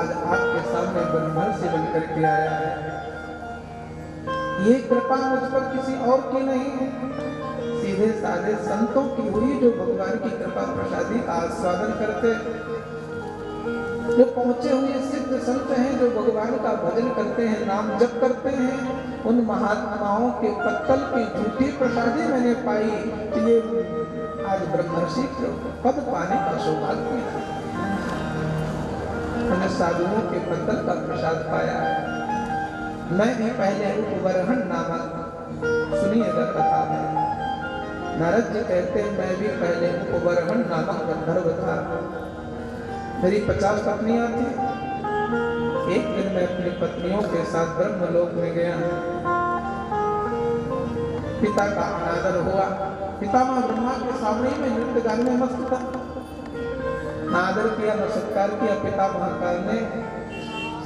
आज आपके सामने ब्रह्मर्षि बन करके आया है। ये कृपा मुझ पर किसी और की नहीं है, सीधे साधे संतों की हुई, जो भगवान की कृपा प्रसादी का आस्वादन करते, जो पहुंचे हुए सिद्ध संत हैं, जो भगवान का भजन करते हैं, नाम जप करते हैं, उन महात्माओं के पत्तल की झूठी प्रसादी मैंने पाई। ये आज ब्रह्मर्षि पद पाने का सौभाग्य है। मैंने साधुओं के पत्तल का प्रसाद पाया है। मैं भी पहले उपवरहन नामक, सुनिएगा कथा में, नारद जी कहते हैं मैं भी पहले उपवरहन नामक गंधर्व था। मेरी 50 पत्नियां थी। एक दिन मैं अपनी पत्नियों के साथ ब्रह्मलोक में गया। पिता का अनादर हुआ। पितामह ब्रह्मा के सामने ही मैं नृत्य गान में मस्त था। ना आदर किया न सत्कार किया। पितामह काल ने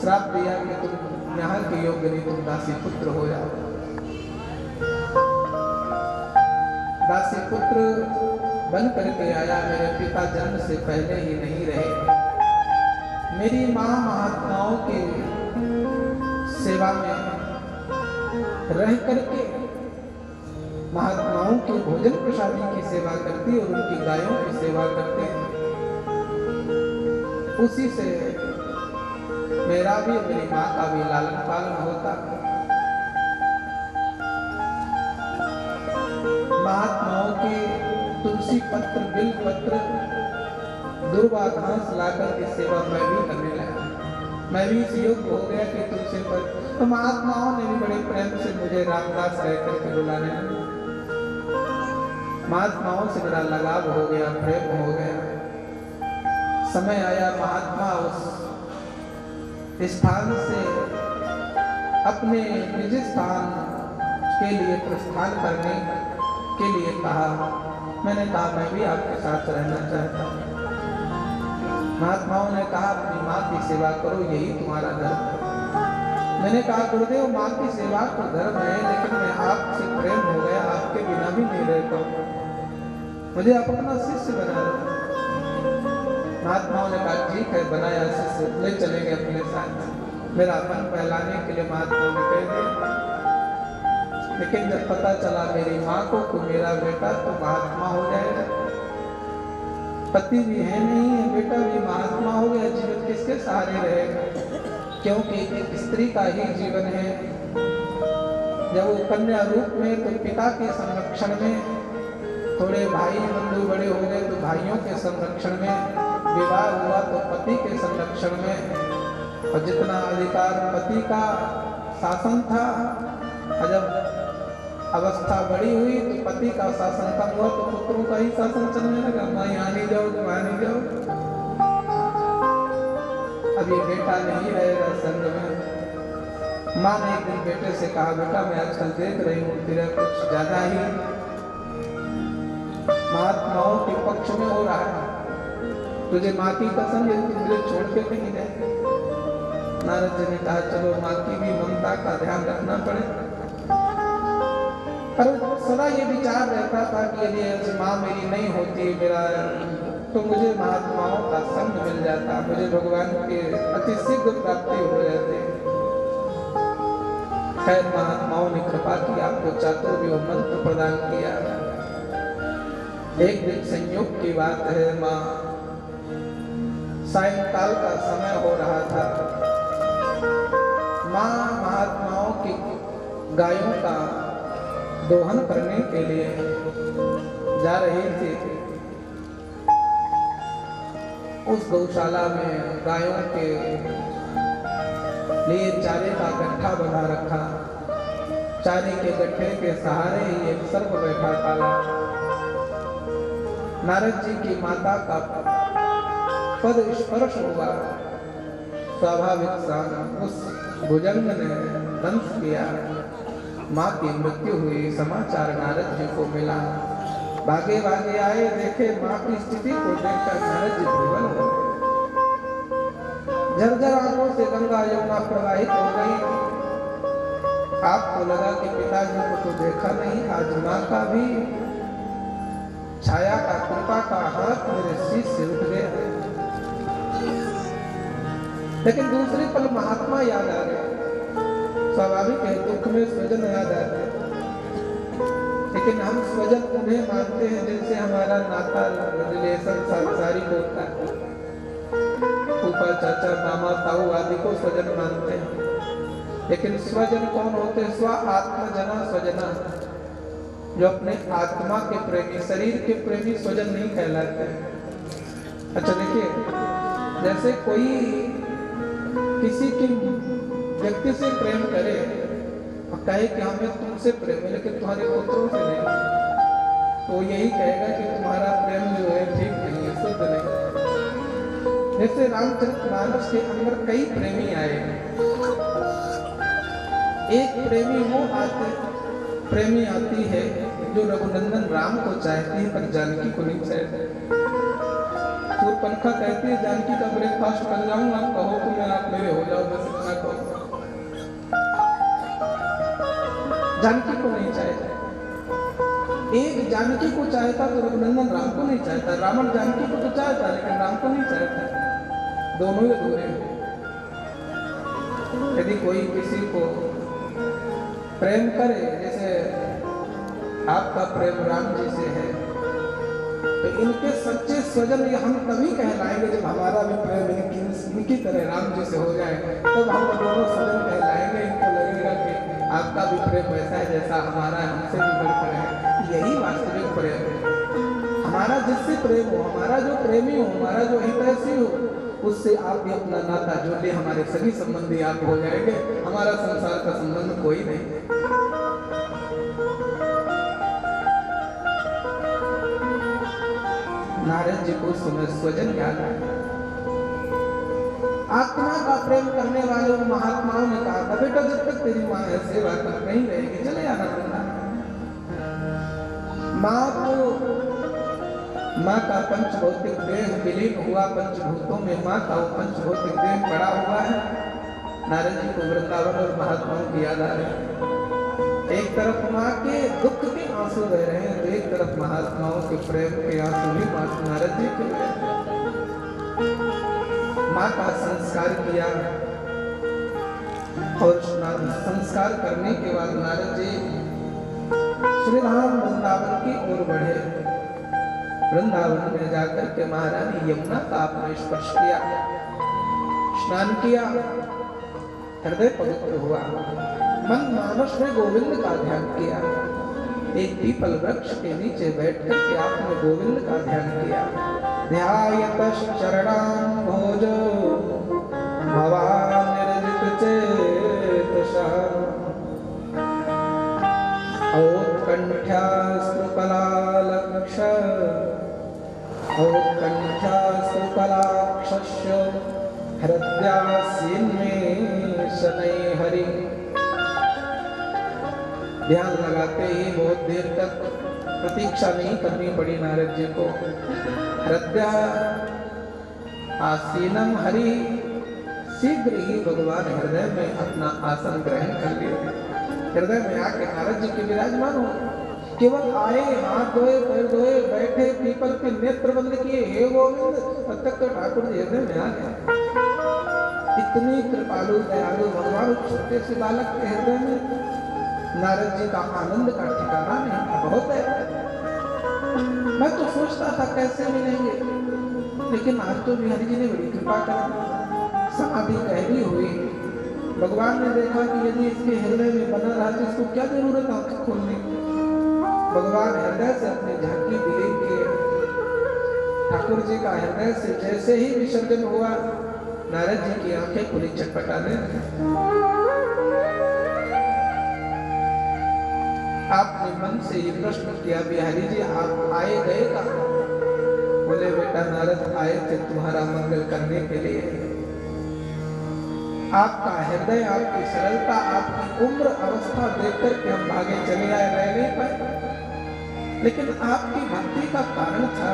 श्राप दिया कि तुम यहाँ के योग्य नहीं, तुम दासी पुत्र हो जाओ। दासी पुत्र बन करके आया। मेरे पिता जन्म से पहले ही नहीं रहे। मेरी माँ महात्माओं की सेवा में रह करके महात्माओं के भोजन प्रसादी की सेवा करती और उनकी गायों की सेवा करती। उसी से मेरा भी मेरी माँ का भी लालन पालन होता। महात्माओं के तुलसी पत्र, बिल पत्र, दुर्वा घास लाकर की सेवा मैं भी करने लगा। मैं भी इस योग्य हो गया कि तुलसी पत्र। तो महात्माओं ने भी बड़े प्रेम से मुझे रामदास कह करके बुलाने लगे। महात्माओं से मेरा लगाव हो गया, प्रेम हो गया। समय आया महात्मा उस स्थान से अपने निज स्थान के लिए प्रस्थान करने के लिए कहा। मैंने कहा मैं भी आपके साथ रहना चाहता हूँ। महात्माओं ने कहा अपनी माँ की सेवा करो, यही तुम्हारा धर्म है। मैंने कहा गुरुदेव माँ की सेवा तो धर्म है, लेकिन मैं आपसे प्रेम हो गया, आपके बिना भी नहीं रहता हूँ, मुझे आप अपना शिष्य बना लो। महात्माओं ने कहा ठीक है, बनाया शिष्य, ले चलेंगे अपने साथ। मेरा मन बहलाने के लिए महात्माओं ने कह दिया। लेकिन जब पता चला मेरी माँ को कि मेरा बेटा तो महात्मा हो जाएगा, पति भी है नहीं है, बेटा भी महात्मा हो गया, जीवन किसके सहारे रहेगा? क्योंकि एक स्त्री का ही जीवन है। जब वो कन्या रूप में तो पिता के संरक्षण में, थोड़े भाई बंधु बड़े हो गए तो भाइयों के संरक्षण में, विवाह हुआ तो पति के संरक्षण में, और जितना अधिकार पति का शासन था, जब अवस्था बड़ी हुई तो पति का शासन कम हुआ तो पुत्रों का ही शासन चलने लगा। माँ यहाँ नहीं जाओ, वहाँ नहीं जाओ। अब ये बेटा नहीं रहेगा संग में। माँ ने एक दिन बेटे से कहा बेटा मैं आजकल देख रही हूँ तेरा कुछ ज्यादा ही महात्माओं के पक्ष में हो रहा है। तुझे माँ की कसम है तुझे छोड़ के कहीं जाए। नारद जी ने कहा चलो माँ की भी ममता का ध्यान रखना पड़े। पर सदा ये विचार रहता था कि यदि माँ मेरी नहीं होती मेरा तो मुझे महात्माओं का संग मिल जाता, मुझे भगवान के अति शीघ्र प्राप्ति हो जाती। खैर महात्माओं ने कृपा की, आपको चातुर्व्यूह मंत्र प्रदान किया। एक दिन संयोग की बात है, माँ सायंकाल का समय हो रहा था। माँ महात्माओं की गायों का दोहन करने के लिए जा रही थी। उस गौशाला में गायों के लिए चारे का गट्ठा बना रखा। चारे के गट्ठे के सहारे ही एक सर्प बैठा काला। नारद जी की माता का पद स्पर्श हुआ। स्वाभाविक सा उस भुजंग ने दंश किया। माँ की मृत्यु हुई। समाचार नारद जी को मिला। भागे भागे आए, देखे माँ की स्थिति को देखकर नारद जी विवल हो गए। झरझर आंखों से गंगा यमुना प्रवाहित हो गई। आपको लगा कि पिताजी को तो देखा नहीं, आज माँ का भी छाया का कृपा का हाथ मेरे शीश से उठ गया। लेकिन दूसरे पल महात्मा याद आ गए। स्वाभाविक है, दुख में स्वजन याद आते हैं, लेकिन हम स्वजन उन्हें मानते हैं जिनसे हमारा नाता रिलेशन सांसारिक होता है। फूफा, चाचा, मामा, ताऊ आदि को स्वजन मानते हैं, लेकिन स्वजन कौन होते हैं? स्व आत्मजना स्वजना, जो अपने आत्मा के प्रेमी, शरीर के प्रेमी स्वजन नहीं कहलाते। अच्छा देखिए, जैसे कोई किसी की व्यक्ति से प्रेम करे और कहे कि हमें तुमसे प्रेम है लेकिन तुम्हारे पुत्रों से नहीं, तो यही कहेगा कि तुम्हारा प्रेम जो है ठीक नहीं है, शुद्ध नहीं। जैसे रामचरितमानस के अंदर कई प्रेमी आए, एक प्रेमी आती है जो रघुनंदन राम को चाहती है पर जानकी को नहीं चाहती। सूर्पनखा कहती है जानकी का ब्रेकफास्ट कर जाऊं, आप कहो तो मैं आप मेरे हो जाओ, बस इतना कहो। जानकी को नहीं चाहता, एक जानकी को चाहता तो रघुनंदन राम को नहीं चाहता, रावण जानकी को तो चाहता लेकिन राम को नहीं चाहता। दोनों ही अधूरे हैं। यदि कोई किसी को प्रेम करे, जैसे आपका प्रेम राम जी से है, तो इनके सच्चे स्वजन हम तभी कहलाएंगे जब हमारा भी प्रेम इनकी तरह राम जी से हो जाए, तब हम दोनों स्वजन कहलाएंगे। इनको लगेगा कि आपका भी प्रेम वैसा है जैसा हमारा है, हमसे भी बढ़कर है। यही वास्तविक प्रेम है। हमारा जिससे प्रेम हो, हमारा जो प्रेमी हो, हमारा जो हितैषी हो, उससे आप भी अपना नाता जोड़ ले, हमारे सभी संबंधी आप हो जाएंगे। हमारा संसार का संबंध कोई नहीं। नारद जी को समय स्वजन याद आया। आत्मा का प्रेम करने वाले महात्माओं ने कहा था, बेटा जब तक तेरी माँ है सेवा कर नहीं रहेगी, चले आना करना। माँ का पंचभौतिक देह विलीन हुआ पंचभूतों में, माँ का वो पंचभौतिक देह पड़ा हुआ है। नारद जी को वृंदावन और महात्माओं की याद आ रही है। एक तरफ माँ के दुख के आंसू बह रहे हैं, तो एक तरफ महात्माओं के प्रेम के आंसू भी नारद जी के बह रहे हैं। माँ का संस्कार किया और संस्कार करने के बाद नारद जी श्री राम वृंदावन की ओर बढ़े। वृंदावन में जाकर के महारानी यमुना का आपने स्पर्श किया, स्नान किया, हृदय पवित्र हुआ। मन मानस में गोविंद का ध्यान किया। एक पीपल वृक्ष के नीचे बैठ करके आपने गोविंद का ध्यान किया। ध्यायतः चरणाम्भोजो भवान् निर्जित चेतसः औत्कण्ठ्याश्रुकलाक्षस्य हृदयास्यन्वेषणे हरि। ध्यान लगाते ही बहुत देर तक प्रतीक्षा नहीं करनी पड़ी नारद जी को। हृदया आसीनम हरि, शीघ्र ही भगवान हृदय में अपना आसन ग्रहण कर लिए। हृदय में आके नारद जी के विराजमान हो। केवल आए, हाथ धोए, पैर धोए, बैठे, पीपल के नेत्र बंद किए, हे गोविंद, तब तक तो ठाकुर जी हृदय में आ गए। इतनी कृपालु दयालु भगवान छोटे से बालक के हृदय में। नारद जी का आनंद का ठिकाना नहीं, बहुत है। मैं तो सोचता था कैसे मिलेंगे, लेकिन आज तो बिहारी जी ने बड़ी कृपा कर समाधि गहरी हुई। भगवान ने देखा कि यदि इसके हृदय में बना रहा तो इसको क्या जरूरत आंख खोलने की। भगवान हृदय से अपनी झांकी विलीन किए। ठाकुर जी का हृदय से जैसे ही विसर्जन हुआ, नारद जी की आंखें खुली चटपटाने। आपने मन से ही प्रश्न किया, बिहारी जी आप आए गए कहाँ? बोले बेटा नारद आए थे तुम्हारा मंगल करने के लिए। आपका हृदय, आपकी सरलता, आपकी उम्र अवस्था देखकर के हम भागे चले आए, रह नहीं पाए। लेकिन आपकी भक्ति का कारण था।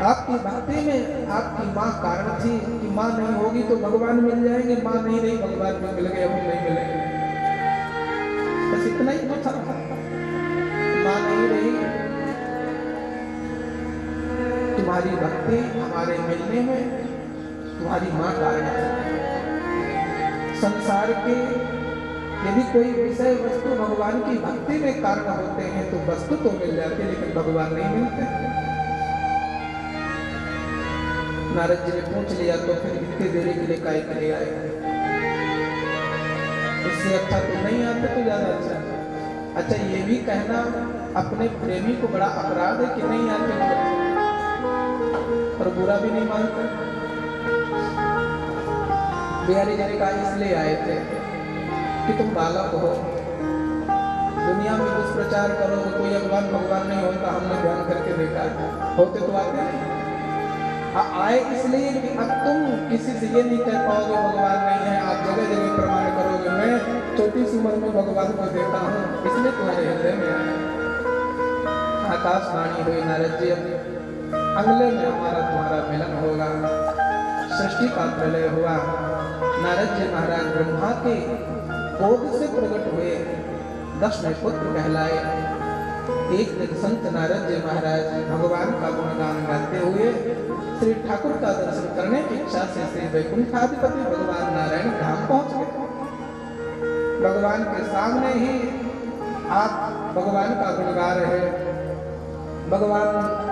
आपकी भक्ति में आपकी माँ कारण थी कि माँ नहीं होगी तो भगवान मिल जाएंगे, माँ नहीं रही भगवान भी मिल गए, हम नहीं मिलेंगे। बस इतना ही तो था। माँ नहीं रही, तुम्हारी भक्ति हमारे मिलने में तुम्हारी माँ कारण है। संसार के यदि कोई विषय वस्तु भगवान की भक्ति में कारण होते हैं तो वस्तु तो मिल जाती, लेकिन भगवान नहीं मिलते। नारद जी ने पूछ लिया तो फिर इतनी देरी के लिए काय के लिए आए? इससे अच्छा तो नहीं आते तो ज्यादा अच्छा। अच्छा, ये भी कहना अपने प्रेमी को बड़ा अपराध है कि नहीं आते तो अच्छा, और बुरा भी नहीं मानते। बिहारी जी ने कहा इसलिए आए थे कि तुम बालक हो, दुनिया में दुष्प्रचार करोगे, कोई भगवान नहीं होता, हमने ध्यान करके देखा होते तो आते नहीं। आए इसलिए कि अब तुम किसी से ये नहीं कह पाओगे भगवान नहीं है, आप जगह जगह प्रमाण करोगे मैं छोटी सी उम्र में भगवान को देखा हूँ, इसलिए तुम्हारे हृदय में आया। आकाशवाणी हुई, नारद जी अगले में हमारा तुम्हारा मिलन होगा। सृष्टि का प्रलय हुआ, नारद जी महाराज ब्रह्मा के गोद से प्रकट हुए, 10 पुत्र कहलाए। एक दिन संत नारद जी महाराज भगवान का गुणगान गाते हुए श्री ठाकुर का दर्शन करने की इच्छा से श्री वैकुंठाधिपति भगवान नारायण धाम पहुंच गए। भगवान के सामने ही आप भगवान का गुण गा रहे, भगवान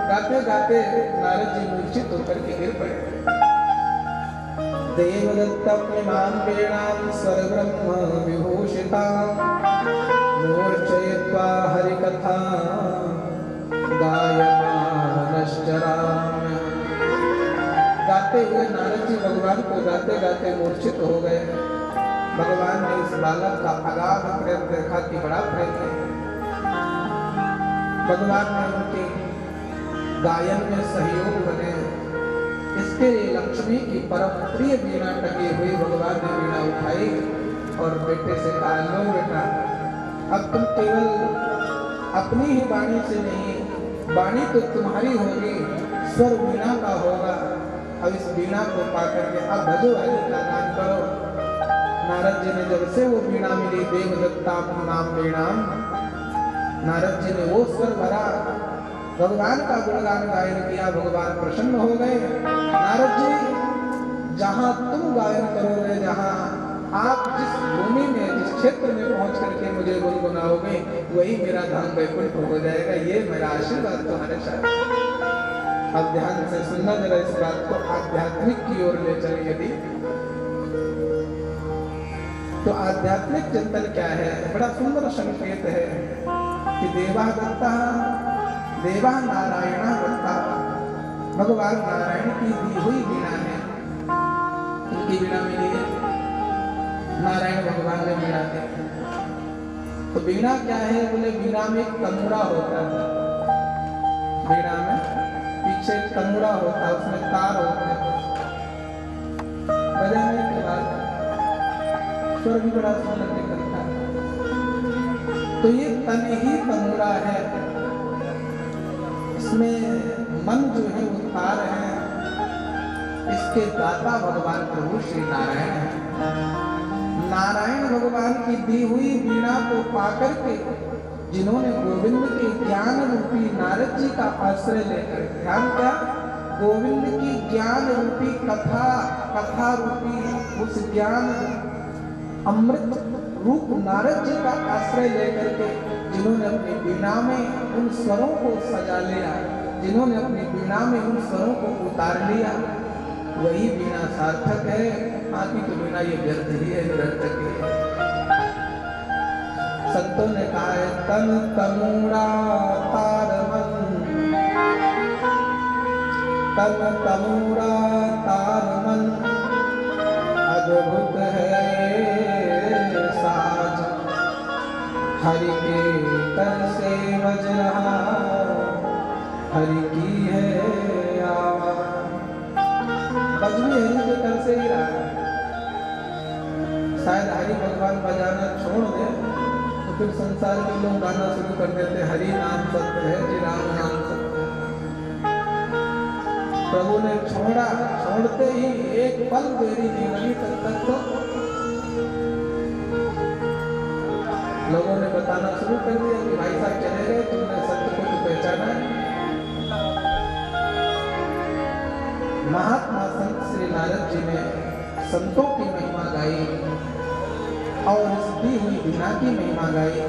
गाते गाते नारद जी मूर्छित होकर के गिर पड़े। देवदत्तम इमां वीणां स्वरब्रह्म विभूषितां मूर्छयित्वा हरिकथा गायमानश्चराम्य। गाते हुए नारद जी भगवान को गाते गाते मूर्छित हो गए। भगवान ने इस बालक का अगाध प्रेम देखा कि बड़ा प्रेम है। भगवान ने उनके गायन में सहयोग बने। इसके लक्ष्मी की परम प्रिय वीणा टंगी हुई, भगवान ने वीणा उठाई और बेटे से कहा, लो बेटा, अब तुम केवल अपनी ही वाणी से नहीं, वाणी तो तुम्हारी होगी, स्वर वीणा का होगा। अब इस वीणा को पाकर के अब भजो हरि का गान करो। नारद जी ने जब से वो वीणा मिली, देवदत्ताम नाम वीणा, नारद जी ने वो स्वर भरा, भगवान का गुणगान गायन किया, भगवान प्रसन्न हो गए। नारद जी, जहां तुम गायन करोगे, जहां आप जिस भूमि में, जिस क्षेत्र में पहुंच करके मुझे गुनगुनाओगे, वही मेरा धाम वैकुंठ हो जाएगा। ये मेरा आशीर्वाद तुम्हारे साथ। अब ध्यान से सुनना जरा इस बात को, आध्यात्मिक की ओर ले चले यदि तो आध्यात्मिक चिंतन क्या है? बड़ा सुंदर संकेत है कि देवा दत्ता देवा नारायण दत्ता, भगवान नारायण की दी हुई वीणा है। उनकी वीणा मिली है, नारायण भगवान ने वीणा दी। तो वीणा क्या है? बोले वीणा में एक तमूरा होता है, वीणा में पीछे एक तमूरा होता है, उसमें तार होते हैं, बजाने के बाद स्वर भी बड़ा सुंदर निकलता है। तो ये तन ही तमूरा है, इसमें मन जो है वो तार है। इसके दाता भगवान प्रभु श्री नारायण है। नारायण भगवान की दी हुई वीणा को पाकर के जिन्होंने गोविंद के ज्ञान रूपी नारद जी का आश्रय लेकर, ध्यान क्या, गोविंद की ज्ञान रूपी कथा रूपी उस ज्ञान अमृत रूप नारद जी का आश्रय लेकर के जिन्होंने अपनी वीणा में उन स्वरों को सजा लिया, जिन्होंने अपनी वीणा में उन स्वरों को उतार लिया, वही वीणा सार्थक है। बाकी तो वीणा ये व्यर्थ ही है, निरर्थक ही है। संतों ने कहा है, तन तमूरा तार मन, तन तमूरा तार मन, अद्भुत है साज, हरि के कर से बज रहा, हरि की है आवाज। बज भी हरि के कर से ही रहा है। शायद हरि भगवान बजाना छोड़ दे तो फिर संसार के लोग गाना शुरू कर देते, हरि नाम सत्य है जी, राम नाम सत्य है। प्रभु ने छोड़ा, छोड़ते ही एक पल देरी नहीं लगी, तब तक तो लोगों ने बताना शुरू कर दिया कि भाई साहब चले गए, तुमने सत्य को तो पहचाना है। महात्मा संत श्री नारद जी ने संतों की महिमा गाई, और इस दी हुई वीणा की महिमा गाई।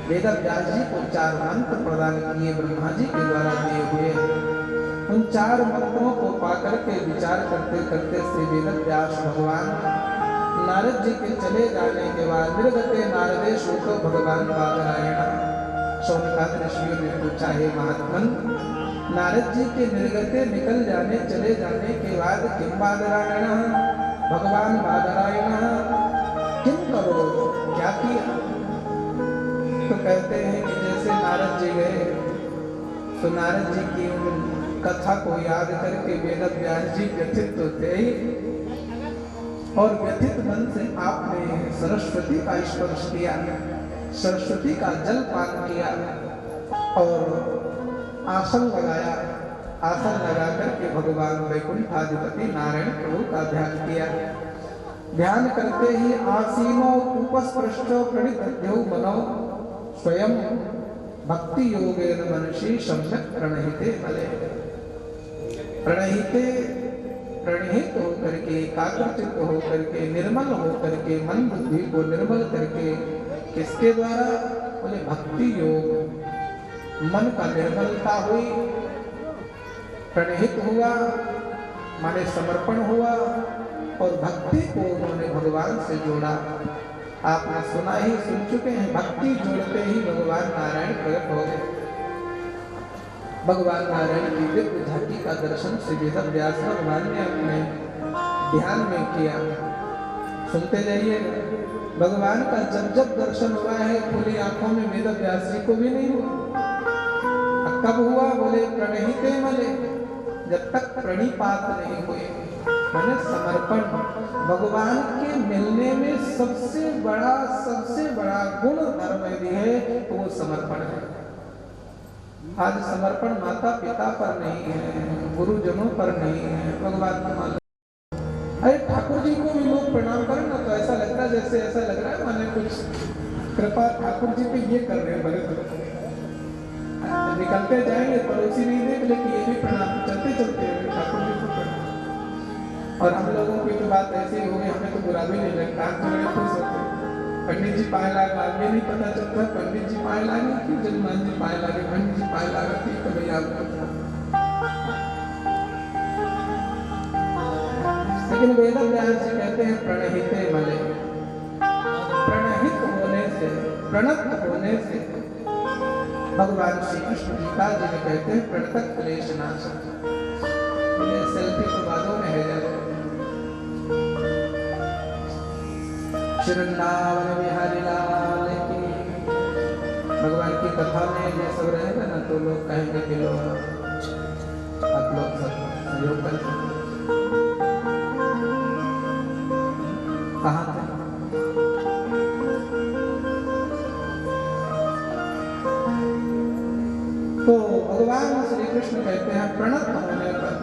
वेद व्यास जी को 4 मंत्र प्रदान किए ब्रह्मा जी के द्वारा दिए हुए। उन 4 मंत्रों को पाकर के विचार करते करते श्री वेद व्यास भगवान नारद जी के चले जाने के बाद निर्गते नारदेश तो भगवान बादरायण। शौनकाद ऋषियों ने पूछा, हे महात्मन, नारद जी के निर्गते निकल जाने चले जाने के बाद किम बादरायण, भगवान बादरायण किम करो, क्या किया? तो कहते हैं कि जैसे नारद जी गए तो नारद जी की उन कथा को याद करके वेद व्यास जी व्यथित तो थे ही, और व्यथित मन से आपने सरस्वती का स्पर्श किया, सरस्वती का जल पान किया और आसन लगाया। आसन लगा करके भगवान वैकुंठाधिपति नारायण प्रभु का ध्यान किया। ध्यान करते ही आसीनो उपस्पृष्टो प्रणितद्यौ मनो स्वयं भक्ति योगेन मनसि सम्यक प्रणहिते मले। प्रणहिते प्रणहित होकर के, एकाग्रचित्त होकर के, निर्मल होकर के, मन बुद्धि को निर्मल करके, किसके द्वारा? बोले भक्ति योग। मन का निर्मलता हुई, प्रणहित हुआ माने समर्पण हुआ, और भक्ति को उन्होंने भगवान से जोड़ा। आपने सुना ही, सुन चुके हैं, भक्ति जोड़ते ही भगवान नारायण प्रकट हो गए। भगवान नारायण की दिव्य झांकी का दर्शन श्री वेद व्यास भगवान ने अपने ध्यान में किया। सुनते जाइए, भगवान का जब जब दर्शन हुआ है खुली आंखों में वेद व्यास जी को भी नहीं हुआ। कब हुआ? बोले प्रणहिते मले, जब तक प्रणिपात नहीं हुए, मैंने समर्पण। भगवान के मिलने में सबसे बड़ा गुण धर्म यदि है तो वो समर्पण है। आज समर्पण माता पिता पर नहीं है, गुरुजनों पर नहीं है, भगवान को मान। अरे ठाकुर जी को भी लोग प्रणाम करें ना तो ऐसा लगता है, जैसे ऐसा लग रहा है माने कुछ कृपा ठाकुर जी पे ये कर रहे हैं बड़े तो। निकलते जाएंगे पड़ोसी नहीं देख ले कि ये भी प्रणाम, चलते चलते ठाकुर जी को प्रणाम। और हम लोगों की तो बात ऐसी हो गई, हमें तो बुरा भी नहीं लगता, हम तो बड़े खुश होते। पंडित जी पाए लागा, ये नहीं पता चलता पंडित जी पाए लागे कि जजमान जी पाए लागे, पंडित जी पाए लागा ठीक है भैया आपको। लेकिन वेद व्यास जी कहते हैं प्रणहिते मले, प्रणहित होने से, प्रणत होने से भगवान श्री कृष्ण गीता जी में कहते हैं प्रणतक क्लेश नाशक। ये सेल्फी तो बादों में है जाए। वृंदावन बिहारी लाल की भगवान की कथा में ये सब रहेगा ना तो लोग कहेंगे कि लोग आप लोग सब सहयोग कर कहाँ थे? तो भगवान श्री कृष्ण कहते हैं प्रणत होने पर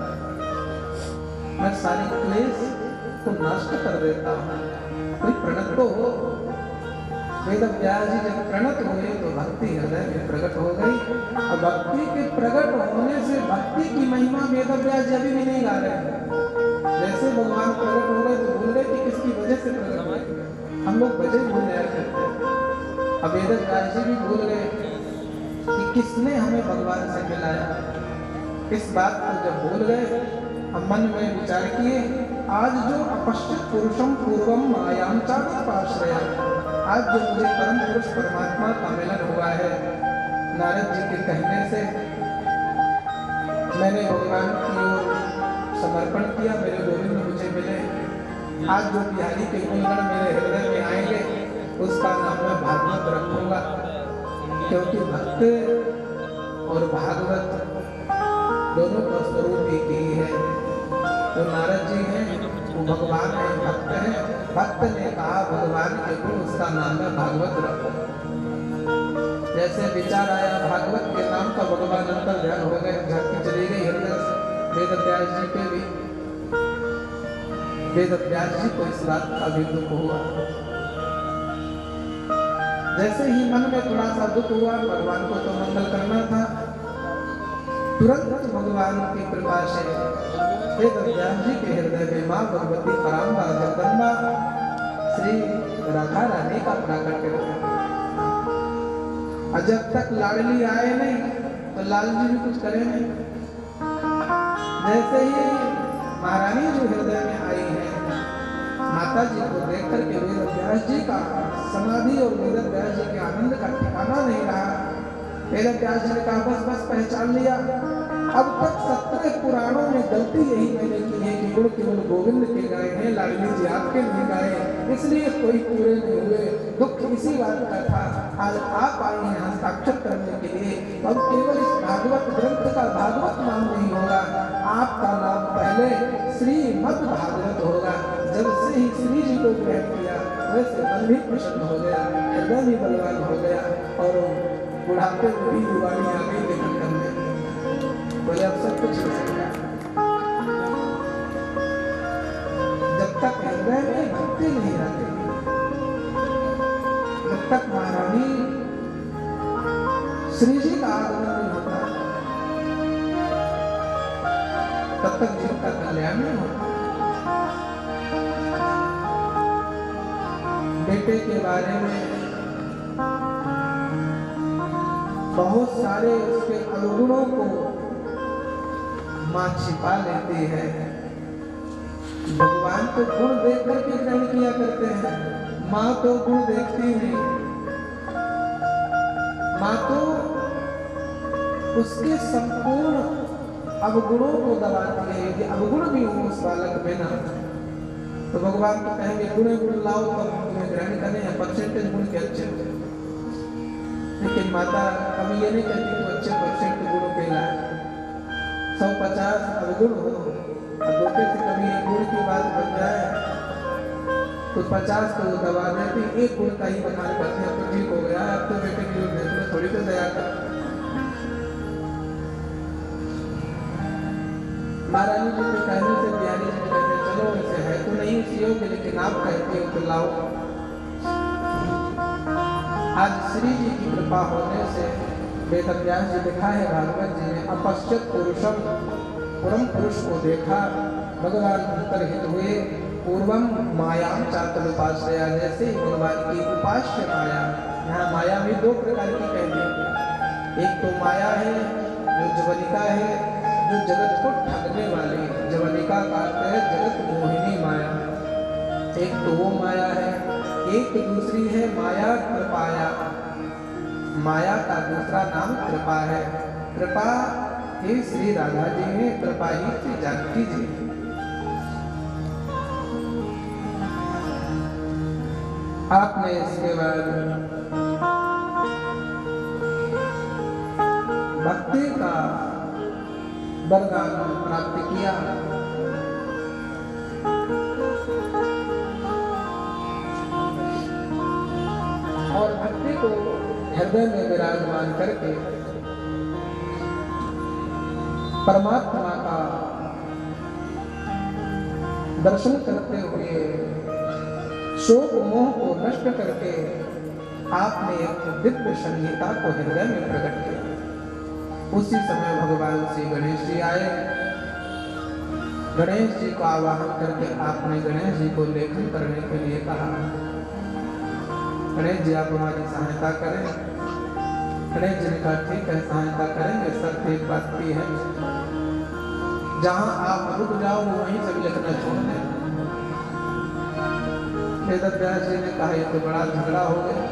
मैं सारी क्लेश को नष्ट कर देता हूँ। कोई प्रणत तो हो। वेद व्यास जी जब प्रणत हुए तो भक्ति हृदय में प्रकट हो गई, और भक्ति के प्रकट होने से भक्ति की महिमा वेद व्यास जी भी नहीं गा रहे हैं। जैसे भगवान प्रकट हो गए तो भूल गए कि किसकी वजह से प्रकट हुए। हम लोग वजह भूल जाया करते हैं। अब वेद व्यास जी भी भूल गए कि किसने हमें भगवान से मिलाया। इस बात को जब भूल गए, हम मन में विचार किए, आज जो अपश्चित पुरुषम पूर्वम मायाम चापाश्रया, आज जो मुझे परम पुरुष परमात्मा का मिलन हुआ है नारद जी के कहने से, मैंने भगवान की ओर समर्पण किया, मेरे गोविंद मुझे मिले। आज जो बिहारी के गुणगण मेरे हृदय में आएंगे उसका नाम मैं भागवत रखूंगा, क्योंकि भक्त और भागवत दोनों का स्वरूप एक ही है। तो नारद जी हैं वो भगवान है, भक्त है। भक्त ने कहा भगवान के गुण, उसका नाम है भागवत रखो। जैसे विचार आया भागवत के नाम का, भगवान अंतर ध्यान हो गए, झांकी चली गई हृदय से। वेद व्यास जी पे भी, वेद व्यास जी को इस बात का भी दुख हुआ। जैसे ही मन में थोड़ा सा दुख हुआ, भगवान को तो मंगल करना था, तुरंत भगवान की कृपा से वेद व्यास जी के हृदय में मां भगवती पराम्बा जगदम्बा श्री राधा रानी का प्राकट्य होगा। और जब तक लाडली आए नहीं तो लाल जी भी कुछ करे नहीं। जैसे ही महारानी जो हृदय में आई है, माता जी को देख करके वेद व्यास जी का समाधि और वेद व्यास जी के आनंद का ठिकाना नहीं रहा। वेद व्यास जी ने कहा बस बस पहचान लिया। अब तक 17 पुराणों में गलती यही मैंने की है कि गुण केवल गोविंद के गाए हैं, लाडली जी आपके नहीं गाए, इसलिए कोई पूरे नहीं हुए। दुख इसी बात का था। आज आप आए हैं हस्ताक्षर करने के लिए। अब केवल इस भागवत ग्रंथ का भागवत नाम नहीं होगा, आपका नाम पहले श्रीमद् भागवत होगा। जब से ही श्री जी को ग्रहण किया वैसे मन भी प्रसन्न हो गया, हृदय भी बलवान हो गया और बुढ़ापे में भी युवानी आ गई लेखन करने। बोले अब सब कुछ हो सकता। जब तक हृदय में भक्ति नहीं रहती, जब तक महारानी श्री जी का आगमन नहीं होता, तब तक जीव का कल्याण नहीं होता। बेटे के बारे में बहुत सारे उसके अवगुणों को मां छिपा लेती है। भगवान तो गुण देख करके ग्रहण किया करते हैं, मां तो गुण देखती नहीं। मां तो उसके संपूर्ण अवगुणों को दबाती है। यदि अवगुण भी हो उस बालक में ना, तो भगवान तो कहेंगे गुण गुण लाओ तो हम तुम्हें ग्रहण करें, या परसेंटेज गुण के अच्छे। लेकिन माता कभी ये नहीं कहती तो अच्छे परसेंट गुणों के लाए। 150 अवगुण हो और धोखे से कभी एक गुण की बात बन जाए तो 50 को दबा देती, एक गुण का ही बखान करते हैं। तो ठीक हो गया, अब तो बेटे की ओर देख लो, थोड़ी तो दया कर। महारानी जी के कहने से बिहारी जी कहते चलो ऐसे है तो नहीं इस योग्य, लेकिन आप कहते हो तो लाओ। आज श्री जी की कृपा होने से वेद व्यास जी लिखा है भागवत जी में, अपश्चित पुरुषम परम पुरुष को देखा भगवान अंतर्हित हुए, पूर्वम मायाम चातुर्पाश्रया। जैसे भगवान की उपास्य माया, यहाँ माया भी 2 प्रकार की कहते हैं। एक तो माया है जो जवनिका है, जो जगत को ठगने वाली, जवनिका का अर्थ है जगत मोहिनी माया। एक तो वो माया है, एक दूसरी है माया कृपाया। माया का दूसरा नाम कृपा है। कृपा ही श्री राधा जी हैं, कृपा ही श्री जानकी जी। आपने इसके बाद भक्ति का वरदान प्राप्त किया। और भक्ति को हृदय में विराजमान करके परमात्मा का दर्शन करते हुए शोक मोह को नष्ट करके आपने एक दिव्य संगीता को हृदय में प्रकट किया। उसी समय भगवान श्री गणेश जी आए। गणेश जी को आवाहन करके आपने गणेश जी को लेखन करने के लिए कहा। गणेश जी आप हमारी सहायता करें। गणेश जी ने कहा ठीक है सहायता करेंगे, सब एक बात की है, जहां आप रुक जाओ वहीं से लिखना छोड़ दें। वेद व्यास जी ने कहा ये तो बड़ा झगड़ा हो गया।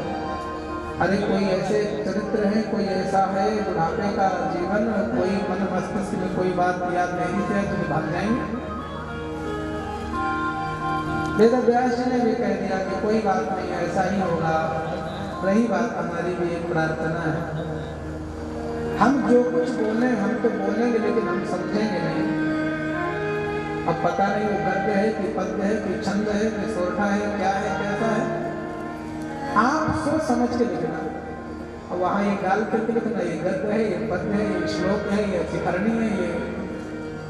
अरे कोई ऐसे चरित्र है, कोई ऐसा है बुढ़ापे का जीवन, कोई मन मस्तिष्क में कोई बात याद नहीं है तो भाग जाएंगे। वेद व्यास जी ने भी कह दिया कि कोई बात नहीं, ऐसा ही होगा। रही बात हमारी भी एक प्रार्थना है, हम जो कुछ बोले हम तो बोलेंगे लेकिन हम समझेंगे नहीं। अब पता नहीं वो गद्य है कि पद्य है कि छंद है कि सोरठा है, क्या है कैसा है, आप सोच समझ के लिखना। और वहाँ ये डाल करके लिखना, ये गद्य है, ये पद्य है, ये श्लोक है, ये शिखरणी है, ये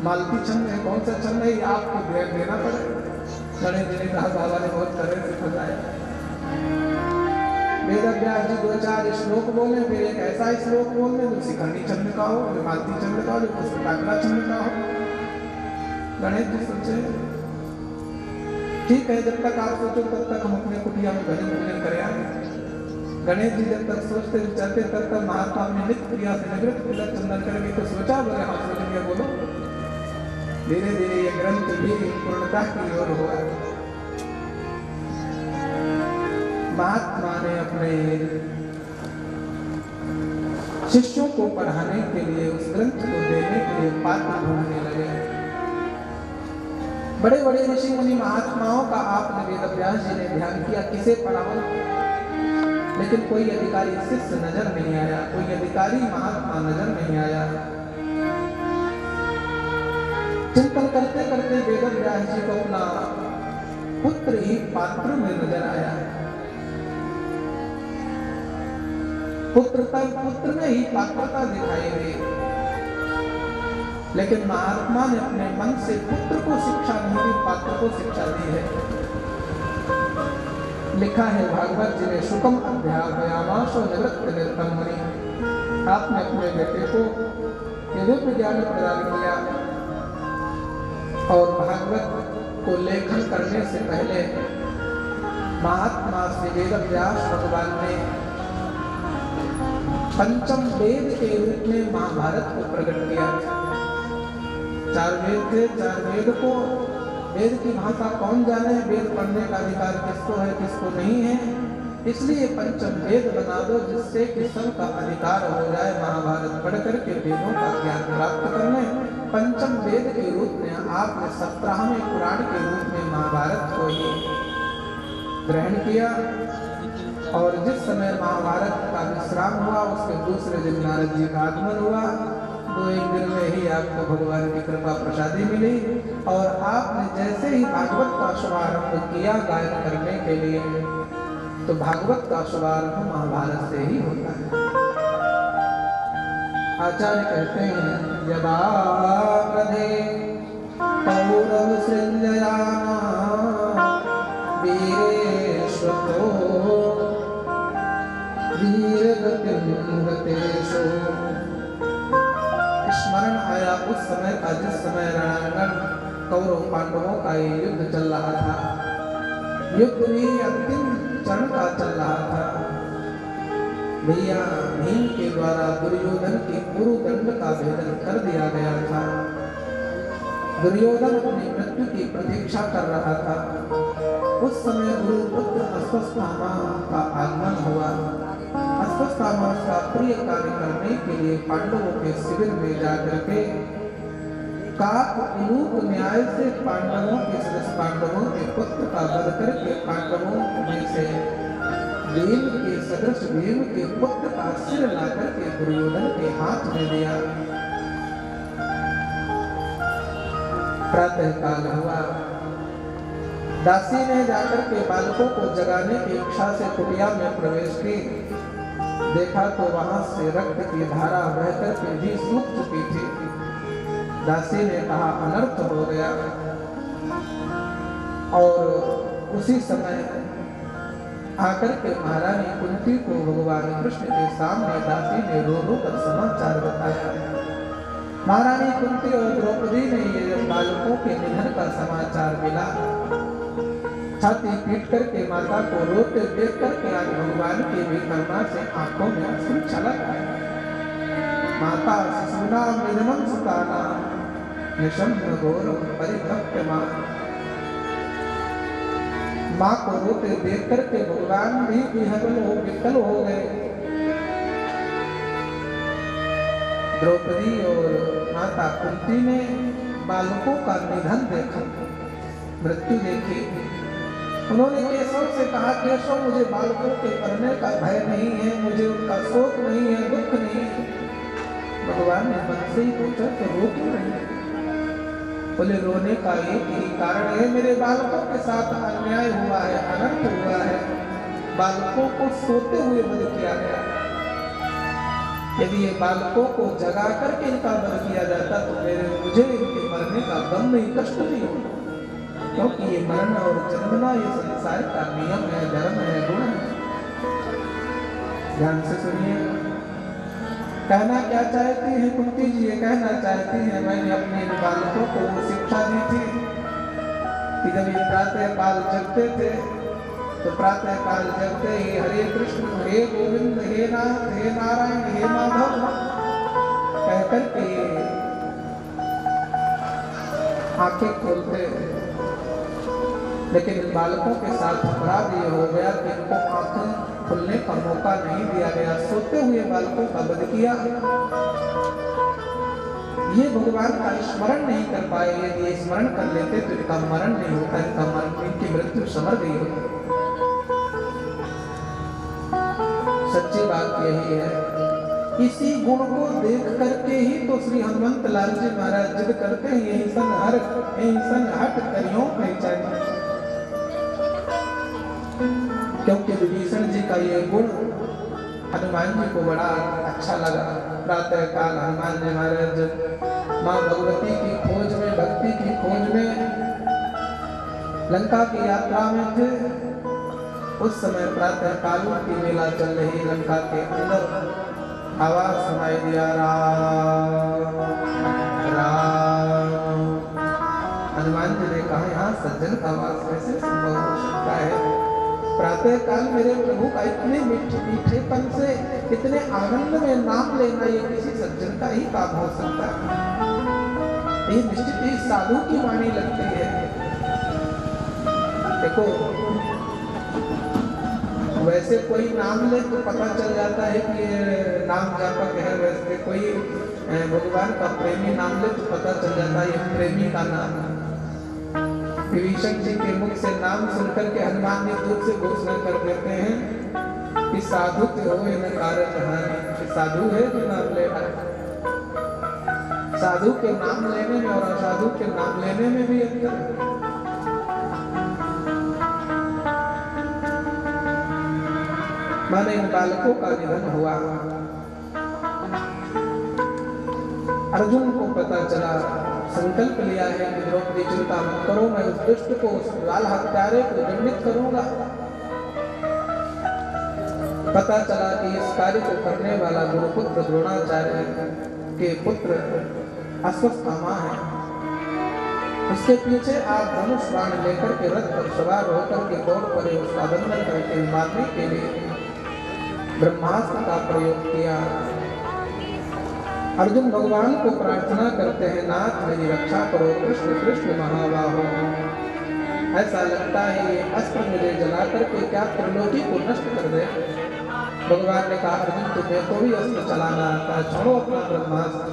मालती छंद है, कौन सा छंद है, ये आपको ध्यान देना पड़ेगा। गणेश जी ने कहा बाबा ने बहुत तरह से बताया। वेद व्यास जी 2-4 श्लोक बोले, फिर एक ऐसा श्लोक बोले जो शिखरणी छंद का हो, जो मालती छंद का हो, जो पुष्पकाग्रा छंद का हो। गणेश जी सोचे ठीक है, जब तक आप सोचो तब तक हम अपने कुटिया में भजन भजन कर आए। गणेश जी जब तक सोचते विचारते तब तक महात्मा अपनी नित्य क्रिया से निवृत्त तिलक चंदन करके तो सोचा, बोले हाँ सोच लिया, बोलो। धीरे धीरे ये ग्रंथ भी पूर्णता की ओर हुआ। महात्मा ने अपने शिष्यों को पढ़ाने के लिए, उस ग्रंथ को देने के लिए पात्र ढूंढने लगे। बड़े बड़े ऋषि मुनि महात्माओं का आपने वेदव्यास जी ने ध्यान किया, किसे पढ़ाओ, लेकिन कोई अधिकारी शिष्य नजर नहीं आया, कोई अधिकारी महात्मा नजर नहीं आया। चिंतन करते करते वेदव्यास जी को अपना पुत्र ही पात्र में नजर आया। पुत्र में ही पात्रता दिखाई दी, लेकिन महात्मा ने अपने मन से पुत्र को शिक्षा नहीं दी, पात्र को शिक्षा दी है। लिखा है भागवत जी ने, शुकम अध्यापयामाशो निवृत्त निर्तम मुनि। आपने अपने बेटे को दिव्य ज्ञान प्रदान किया और भागवत को लेखन करने से पहले महात्मा श्री वेदव्यास भगवान ने पंचम वेद के रूप में महाभारत को प्रकट किया। 4 वेद थे, 4 वेद को, वेद की भाषा कौन जाने, वेद पढ़ने का अधिकार किसको है किसको नहीं है, इसलिए पंचम वेद बना दो जिससे कि सबका अधिकार हो जाए महाभारत पढ़ करके वेदों का ज्ञान प्राप्त करने। पंचम वेद के रूप में आपने 17वें पुराण के रूप में महाभारत को ही ग्रहण किया। और जिस समय महाभारत का विश्राम हुआ उसके दूसरे दिन नारद जी का आगमन हुआ। 2-1 दिन में ही आपको भगवान की कृपा प्रसादी मिली और आपने जैसे ही भागवत का शुभारंभ किया गायन करने के लिए, तो भागवत का शुभारंभ महाभारत से ही होता है। आचार्य कहते हैं, यदा प्रधे पौरव सृंजयाना वीरेश्वतो वीरगतिर्गतेषु। स्मरण आया उस समय का जिस समय रणांगण कौरव पांडवों का ये युद्ध चल रहा था। युद्ध भी अंतिम चरण का चल रहा था। भैया भीम के द्वारा दुर्योधन की गुरु दंड का भेदन कर दिया गया था। दुर्योधन अपनी मृत्यु की प्रतीक्षा कर रहा था। उस समय गुरुपुत्र अश्वत्थामा का आगमन हुआ। अश्वत्थामा का प्रिय कार्य करने के लिए पांडवों के शिविर में जाकर के काकूक न्याय से पांडवों के पुत्र का वध करके पांडवों में से भीम के सदृश भीम के पुत्र का सिर लाकर के दुर्योधन के हाथ में दिया। प्रातः काल हुआ। दासी ने जाकर के बालकों को जगाने की इच्छा से कुटिया में प्रवेश की। देखा तो वहां से रक्त की धारा बहकर के भी सूख चुकी थी। दासी ने कहा अनर्थ हो गया। और उसी समय आकर के महारानी कुंती को भगवान कृष्ण के सामने दासी ने रो रो कर समाचार बताया। महारानी कुंती और द्रौपदी ने ये बालकों के निधन का समाचार मिला, छाती पीट करके माता को रोते देख करके आज भगवान की भी करुणा से आंखों में अश्रु छलक आए। माता शिशुना निर्मम सुताना निशम्न घोर परितप्यमान। माँ को रोते देख करके भगवान भी विकल हो गए। द्रौपदी और माता कुंती ने बालकों का निधन देखा, मृत्यु देखी। उन्होंने केशव से कहा, केशव मुझे बालकों के मरने का भय नहीं है, मुझे उनका शोक नहीं है, दुख नहीं है। भगवान ने मन से ही पूछा तो रो क्यों रही है? बोले रोने का एक ही कारण है, मेरे बालकों के साथ अन्याय हुआ है, अनर्थ हुआ है। बालकों को सोते हुए वध किया गया। यदि ये बालकों को जगा करके इनका वध किया जाता तो मुझे इनके मरने का गम नहीं, कष्ट नहीं होता, क्योंकि ये मरण और जन्मना ये संसार का नियम है, धर्म है, गुण है। ध्यान से सुनिए। कहना क्या चाहती है कुंती जी? ये कहना चाहती है, मैंने अपने बालकों को वो शिक्षा दी थी कि जब ये प्रातः काल जगते थे तो प्रातः काल जगते ही हरे कृष्ण, हे गोविंद, हे नाथ, हे नारायण, हे माधव कहकर के आंखें खोलते। लेकिन बालकों के साथ अपराध ये हो गया कि इनको आंखें खुलने का मौका नहीं दिया गया, सोते हुए बालकों का वध किया। ये भगवान का स्मरण नहीं कर पाए, यदि ये स्मरण कर लेते तो इनका मरण नहीं होता, इनका मरण, इनकी मृत्यु समर गई होती। सच्ची बात यही है। इसी गुण को देख करके ही तो श्री हनुमंत लाल जी महाराज जिद करते हैं, यही सन हट करियो पहचान। क्योंकि विभीषण जी का ये गुण हनुमान जी को बड़ा अच्छा लगा। प्रातः काल हनुमान जी महाराज माँ भगवती की खोज में, भक्ति की खोज में लंका की यात्रा में थे। उस समय प्रातः कालों की मेला चल रही, लंका के अंदर आवाज सुनाई दिया, राम राम। हनुमान जी ने कहा, यहाँ सज्जन का आवाज कैसे संभव हो सकता है? प्रातः काल मेरे प्रभु का इतने मीठेपन से, इतने आनंद में नाम लेना, ये किसी सज्जन का ही काम हो सकता है। ये निश्चित ही साधु की वाणी लगती है। देखो, वैसे कोई नाम ले तो पता चल जाता है कि ये नाम जापक है, वैसे कोई भगवान का प्रेमी नाम ले तो पता चल जाता है ये प्रेमी का नाम है। विभीषण जी के मुख से नाम सुनकर के हनुमान जी दूर से घोषणा कर देते हैं कि साधु के हो न कार्य कहानी। साधु है जो नाम ले रहा है। साधु के नाम लेने में और असाधु के नाम लेने में भी अंतर है। माने इन बालकों का निधन हुआ। अर्जुन को पता चला, संकल्प लिया है कि द्रौपदी चिंता मत करो, मैं उस दुष्ट को, उस लाल हत्यारे को दंडित करूंगा। पता चला कि इस कार्य को करने वाला गुरुपुत्र द्रोणाचार्य के पुत्र अश्वत्थामा है। उसके पीछे आप धनुष बाण लेकर के रथ पर सवार होकर के दौड़ पड़े, उसका बंधन करके मारने के लिए ब्रह्मास्त्र का प्रयोग किया। अर्जुन भगवान को प्रार्थना करते हैं, नाथ मेरी रक्षा करो, कृष्ण कृष्ण महाबाहो। ऐसा लगता है ये अस्त्र मुझे जला करके क्या त्रिलोकी को नष्ट कर दे। भगवान ने कहा, अर्जुन तुम्हें तो भी अस्त्र चलाना आता, छोड़ो अपना ब्रह्मास्त्र।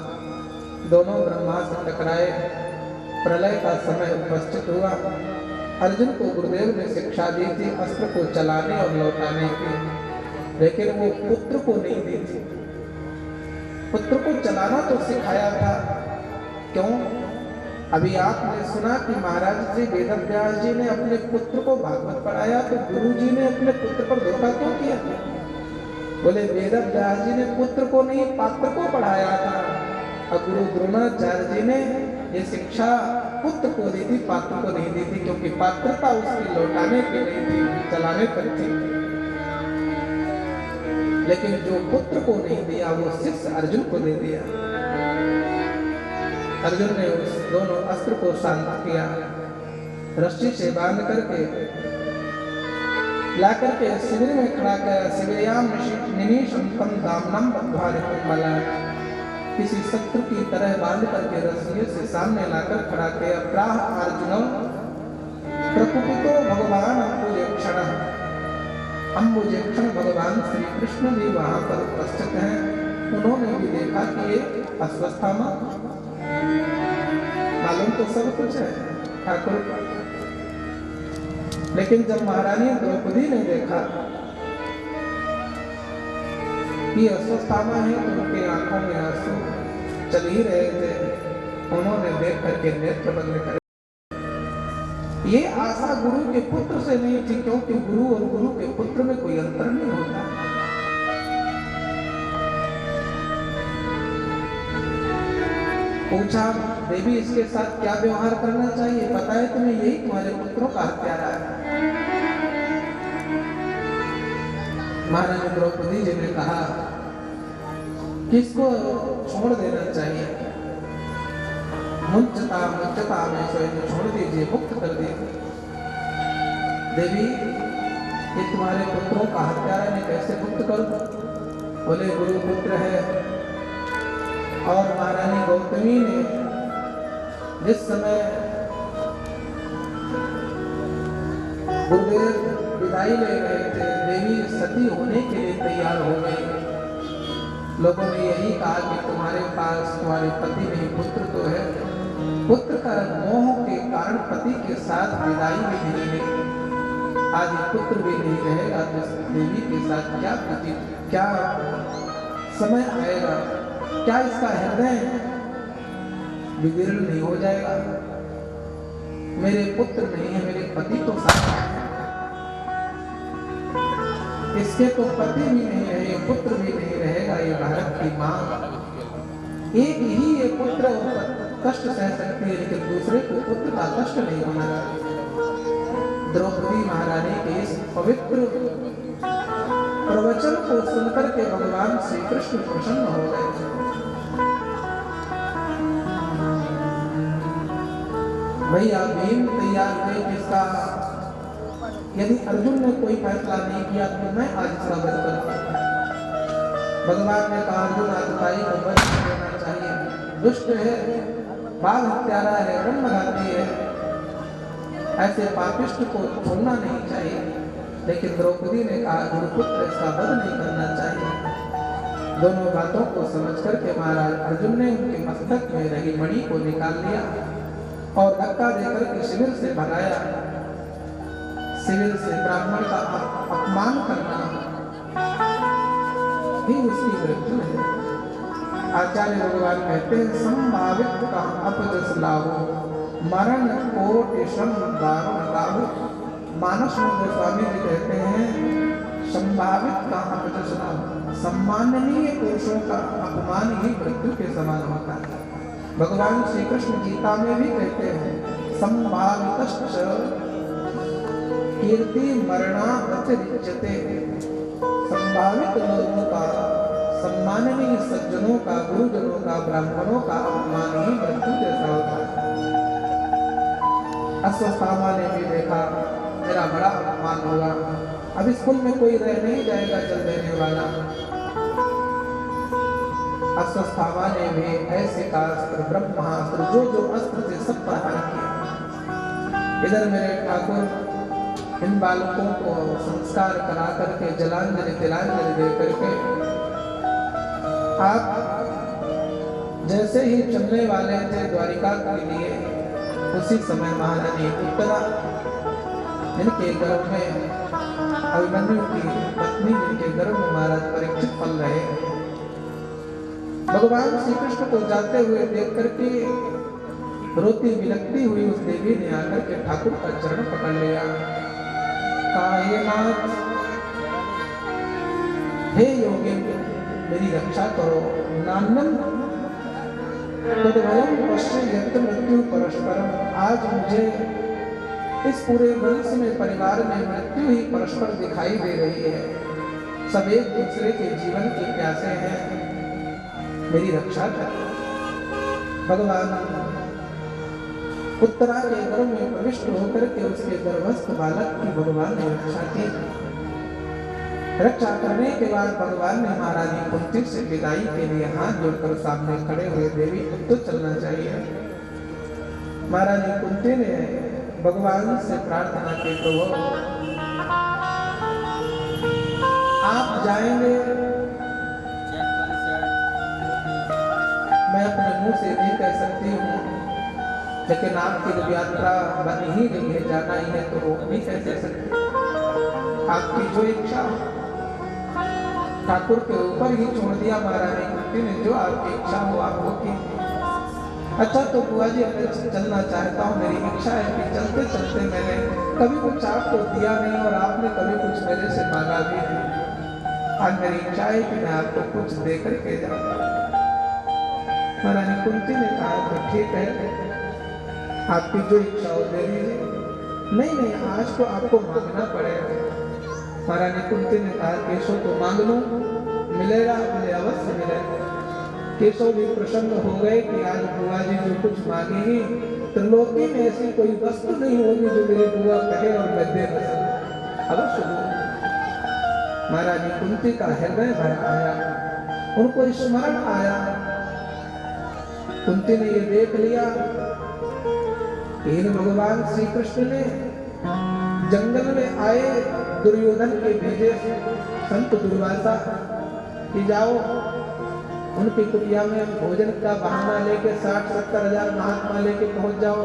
दोनों ब्रह्मास्त्र टकराए, प्रलय का समय उपस्थित हुआ। अर्जुन को गुरुदेव ने शिक्षा दी थी अस्त्र को चलाने और लौटाने की, लेकिन वो पुत्र को नहीं दी थी। पुत्र को चलाना तो सिखाया था। क्यों? अभी आपने सुना कि महाराज जी वेदव्यास जी ने अपने पुत्र को भागवत पढ़ाया, तो गुरु जी ने अपने पुत्र पर धोखा क्यों किया? बोले वेदव्यास जी ने पुत्र को नहीं पात्र को पढ़ाया था, और गुरु द्रोणाचार्य जी ने ये शिक्षा पुत्र को दी थी, पात्र को नहीं दी थी, क्योंकि पात्रता उसकी लौटाने की नहीं थी, चलाने पर थी। लेकिन जो पुत्र को नहीं दिया वो शिष्य अर्जुन को दे दिया। अर्जुन ने उस दोनों अस्त्र को शांत किया, रस्सी से बांध करके ला करके शिविर में खड़ा कर, शिविरयाम निमीशं तम दामनम बद्धारिकुम्बला, किसी शत्रु की तरह बांध करके रस्सी से सामने लाकर खड़ा किया। प्राह अर्जुन प्रकुपितो भगवान अम्बुजेक्षण। अम्बुजेक्षण भगवान श्री कृष्ण भी वहां पर उपस्थित हैं। उन्होंने भी देखा कि ये अश्वत्थामा, मालूम तो सब कुछ है ठाकुर का, लेकिन जब महारानी द्रौपदी ने देखा कि अश्वत्थामा है तो उनकी आंखों में आंसू चल ही रहे थे। उन्होंने देख करके नेत्र बंद कर। ये आशा गुरु के पुत्र से नहीं थी, क्योंकि गुरु और गुरु के पुत्र में कोई अंतर नहीं होता। पूछा, देवी इसके साथ क्या व्यवहार करना चाहिए? पता है तुम्हें, यही तुम्हारे पुत्रों का हत्यारा है। महारानी द्रौपदी जी ने कहा कि इसको छोड़ देना चाहिए, मुंचता में स्वयं छोड़ दीजिए, मुक्त कर दीजिए। देवी ये तुम्हारे पुत्रों का हत्यारा मैं कैसे मुक्त करूं? बोले गुरु पुत्र है। और महारानी गौतमी ने जिस समय गुरुदेव विदाई ले रहे थे, देवी सती होने के लिए तैयार हो गई। लोगों ने यही कहा कि तुम्हारे पास तुम्हारे पति नहीं पुत्र तो है, पुत्र का मोह के कारण पति के साथ विदाई भी नहीं है, आज पुत्र भी नहीं रहेगा तो देवी के साथ क्या समय आएगा, क्या इसका हृदय विदीर्ण नहीं हो जाएगा? मेरे पुत्र नहीं है, मेरे पति तो साथ है, इसके तो पति भी नहीं रहे, पुत्र भी नहीं रहेगा। ये भारत की मां एक ही ये पुत्र कष्ट सह सकती है, लेकिन दूसरे को पुत्र का कष्ट नहीं होना चाहिए। द्रौपदी महारानी के इस पवित्र प्रवचन को सुनकर के भगवान श्री कृष्ण प्रसन्न हो गए। भैया भीम तैयार थे किसका? यदि अर्जुन ने कोई फैसला नहीं किया तो मैं आज इसका वध करूंगा। भगवान ने कहा अर्जुन आतताई को वध देना चाहिए, दुष्ट है, बाल हत्यारा है, ब्रह्मघाती है, ऐसे पापिष्ट को छोड़ना नहीं चाहिए। लेकिन द्रौपदी ने कहा गुरुपुत्र इसका वध नहीं करना चाहिए। दोनों बातों को समझ करके महाराज अर्जुन ने उनके मस्तक में रही मणि को निकाल लिया और धक्का देकर के शिविर से भगाया। शिविर से ब्राह्मण का अपमान करना ही उसकी मृत्यु है। आचार्य भगवान कहते हैं संभावित का अपजस लाहो, मरण कोटि श्रम दारुण लाहो। मानस में गोस्वामी जी कहते हैं संभावित का अपजस लाहो, सम्माननीय पुरुषों का अपमान ही मृत्यु के समान होता है। भगवान श्री कृष्ण गीता में भी कहते हैं संभावितश्च कीर्ति मरणा अतिरिच्यते। संभावित लोगों का, सम्माननीय सज्जनों का, गुरुजनों का, ब्राह्मणों का अपमान ही मृत्यु जैसा होता है। अश्वत्थामा ने भी देखा मेरा बड़ा अपमान होगा, अब इस कुल में कोई रह नहीं जाएगा चल देने वाला। अश्वत्थामा ने भी ऐसे का अस्त्र, ब्रह्मास्त्र, जो अस्त्र थे सब प्रहार किया। इधर मेरे ठाकुर इन बालकों को संस्कार करा करके जलांजलि तिलांजलि दे करके आप जैसे ही चलने वाले थे द्वारिका के लिए, उसी समय महारानी उत्तरा जिनके गर्भ में अभिमन्यु की पत्नी, जिनके गर्भ में महाराज परीक्षित पल रहे, भगवान श्री कृष्ण को जाते हुए देख करके रोती बिलखती हुई उस देवी ने आकर के ठाकुर का चरण पकड़ लिया। कायनाथ हे योगी मेरी रक्षा करो, नान्नम तद्वयं पश्येत् मृत्यु परस्परम। आज मुझे इस पूरे वंश में, परिवार में मृत्यु ही परस्पर दिखाई दे रही है। सब एक दूसरे के जीवन के प्यासे हैं, मेरी रक्षा करो। भगवान उत्तरा के गर्भ में प्रविष्ट होकर के उसके गर्भस्थ बालक की भगवान ने रक्षा की। रक्षा करने के बाद भगवान ने महारानी कुंती से विदाई के लिए हाथ जोड़कर सामने खड़े हुए, देवी अब तो चलना चाहिए। महारानी कुंती ने भगवान से प्रार्थना की, प्रभु आप जाएंगे, मैं अपने मुंह से नहीं कह सकती हूँ, लेकिन आपकी जब यात्रा बन ही रही है, जाना ही है, तो रोक नहीं कैसे सकते। आपकी जो इच्छा ठाकुर के ऊपर ही छोड़ दिया महारानी कुंती ने, जो आपकी इच्छा हो आप होगी। अच्छा तो बुआ जी मैं चलना चाहता हूँ, मेरी इच्छा है कि चलते चलते मैंने कभी कुछ आपको दिया नहीं और आपने कभी कुछ मेरे से मांगा भी नहीं। आज मेरी इच्छा है कि मैं आपको कुछ दे करके जाऊँ। महारानी कुंती ने कहा तो ठीक है, आपकी जो इच्छा हो दे दीजिए। नहीं नहीं, आज तो आपको मांगना पड़ेगा। महारानी कुंती ने कहा केशव को मांग लो, मिलेगा, मुझे अवश्य मिलेगा। केशव भी प्रसन्न हो गए कि आज बुआ जी जो कुछ मांगेगी, त्रिलोकी में ऐसी कोई वस्तु नहीं होगी जो मेरी बुआ कहे और मैं दे न सकूं। अवश्य दो। महारानी कुंती का हृदय भर आया, उनको स्मरण आया। कुंती ने ये देख लिया कि इन भगवान श्री कृष्ण ने जंगल में आए दुर्योधन के भेजे संत दुर्वासा कि जाओ उनकी कुटिया में भोजन का बहाना लेके 60-70 हजार महात्मा लेके पहुंच जाओ।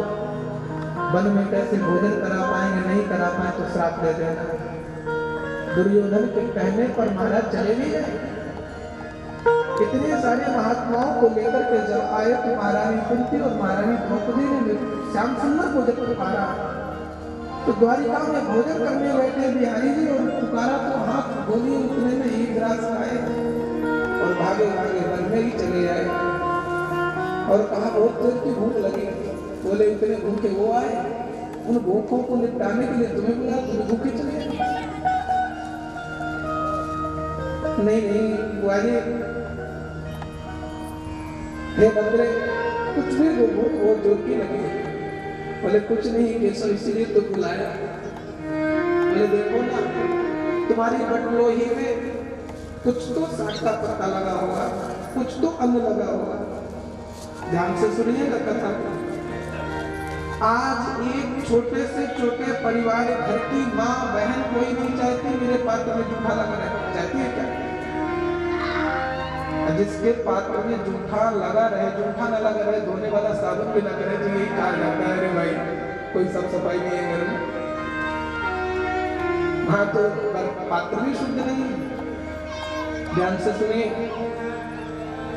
वन में कैसे भोजन करा पाएंगे, नहीं करा पाए तो श्राप दे देना। दुर्योधन के कहने पर महाराज चले भी गए। इतने सारे महात्माओं को लेकर के जब आए तो महारानी कुंती और महारानी द्रौपदी ने श्याम सुंदर को जब पुकारा तो द्वारिका में भोजन करने बैठे बिहारी जी और पुकारा तो हाथ बोली उतने में ही ग्रास खाए और भागे भागे वन में ही चले आए और कहा बहुत जोर की भूख लगी। बोले इतने भूखे वो आए, उन भूखों को निपटाने के लिए तुम्हें बुला, तुम्हें भूखे चले आए। नहीं बुआ जी, हे बंदरे कुछ भी वो भूख वो जोर की लगी। बोले कुछ नहीं केशव, इसीलिए तो बुलाया। बोले देखो ना तुम्हारी बटलोही में कुछ तो साग का पत्ता लगा होगा, कुछ तो अन्न लगा होगा। ध्यान से सुनिएगा कथा। आज एक छोटे से छोटे परिवार घर की माँ बहन कोई नहीं चाहती मेरे पात्र में जूठा लगा रहे, चाहती है क्या? जिसके पात्र में जूठा लगा रहे, जूठा न लगा रहे, धोने वाला साबुन भी लगा रहे, तो यही कहा जाता है अरे भाई कोई साफ सफाई नहीं है घर में। हाँ तो पात्र भी शुद्ध नहीं। ध्यान से सुनिए।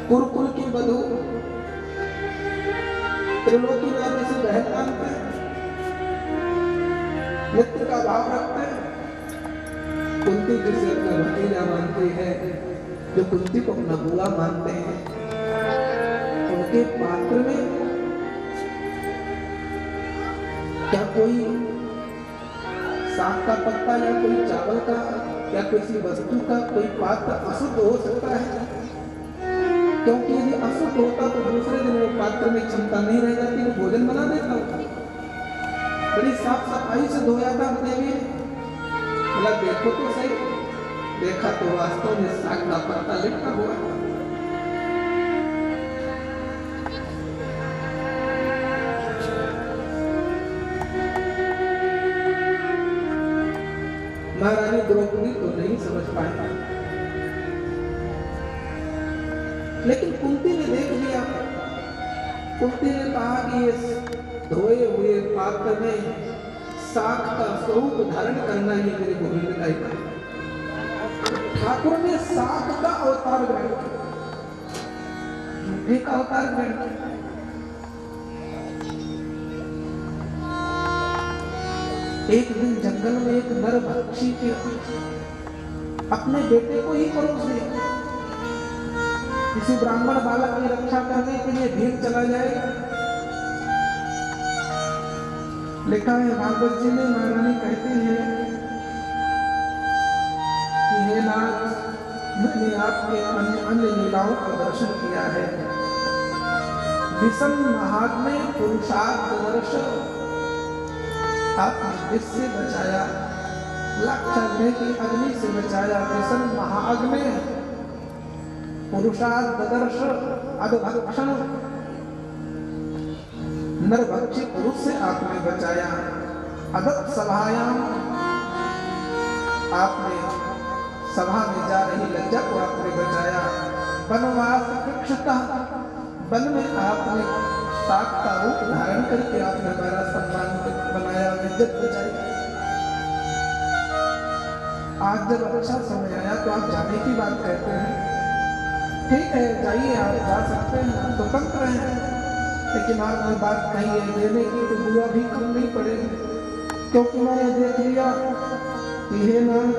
कुरुकुल की बधू त्रिलोकी नारी से बहन मानते हैं, मित्र का भाव रखते हैं। कुंती जिसे अपना भतीजा मानती है, जो कुंती को अपना बुआ मानते हैं, उनके पात्र में क्या कोई साग का पत्ता या कोई चावल का या किसी वस्तु का कोई पात्र अशुद्ध हो सकता है? क्योंकि यदि अशुद्ध होता तो दूसरे दिन वो पात्र में क्षमता नहीं रह जाती, वो भोजन बना देता। बड़ी साफ सफाई से धोया था देवी। बोला देखो तो सही। देखा तो वास्तव में साग का पत्ता लिपटा हुआ। महारानी द्रौपदी तो नहीं समझ पाई, लेकिन कुंती ने देख लिया। कुंती ने कहा कि इस धोए हुए पात्र में साग का स्वरूप धारण करना ही मेरे को भी दिखाई पड़ा। ठाकुर ने साग का अवतार ग्रहण किया, जूठे का अवतार ग्रहण किया। एक दिन जंगल में एक नर पक्षी के अपने बेटे को ही परोस दिया। किसी ब्राह्मण बालक की रक्षा करने के लिए भीड़ चला जाएगा। लिखा है भागवत जी में, महारानी कहती है कि हे नाथ, मैंने आपके अन्य लीलाओं का दर्शन किया है। विषम महात्म्य पुरुषार्थ वर्ष आपने विष से बचाया, लक्षण की अग्नि से बचाया। विषम महाअग्नि पुरुषार्थ दर्श अधभक्षण नरभक्षी पुरुष से आपने बचाया। अदत्त सभायाम आपने सभा में जा रही लज्जा को आपने बचाया। वनवास वृक्षता वन में आपने साग का रूप धारण करके आपने हमारा सम्मान बनाया, इज्जत बचाई। आज जब अच्छा समय आया तो आप जाने की बात कहते हैं। ठीक है जाइए, आप जा सकते हैं, हम स्वतंत्र हैं, लेकिन आपने बात कही है देने की तो बुआ भी कम नहीं पड़ेगी। क्योंकि मैंने देख लिया कि हे नाथ,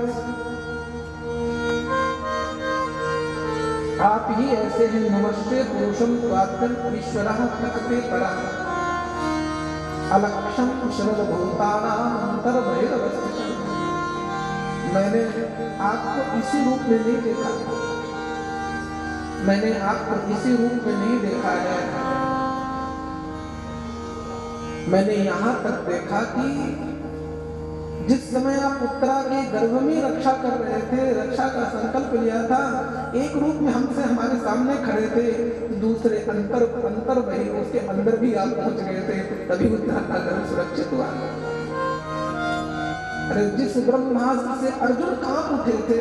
आप ही ऐसे हैं। नमस्ते पुरुषम स्वात्मन ईश्वरः प्रकटे परः अलक्षम शरद भूतानां अंतर्बहिर्वस्थितम्। मैंने आपको इसी रूप में नहीं देखा, मैंने आपको इसी रूप में नहीं देखा है। मैंने यहाँ तक देखा कि जिस समय आप उत्तरा के गर्भ में रक्षा कर रहे थे, रक्षा का संकल्प लिया था, एक रूप में हमसे हमारे सामने खड़े थे, दूसरे अंतर वही उसके अंदर भी आप पहुंच गए थे, तभी उत्तरा का गर्भ सुरक्षित हुआ। अरे जिस ब्रह्मास्त्र से अर्जुन कांप उठे थे,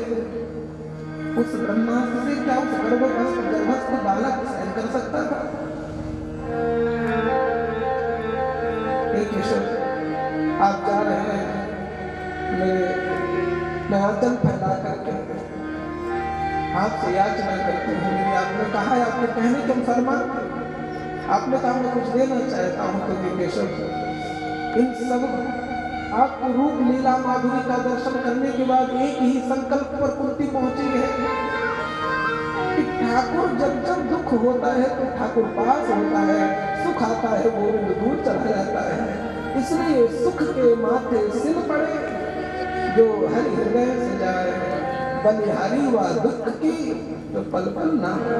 उस ब्रह्मास्त्र से क्या उस गर्भस्थ बालक सहन कर सकता था? एक ईश्वर आप जा रहे हैं, मैं आंचल फैला करके आपसे याचना करती हूँ, मेरी आपने कहा है, आपने कहने के अनुसार आपने कहा मैं कुछ देना चाहता हूँ, तो केशव इन सब आपको रूप लीला माधुरी का दर्शन करने के बाद एक ही संकल्प पर पूर्ति पहुंची है कि ठाकुर जब जब दुख होता है तो ठाकुर पास होता है, सुख आता है वो दूर चला जाता है। इसलिए सुख के माथे सिर पड़े जो हरि हृदय से जाए, बलिहारी व दुख की जो पल पल ना हो।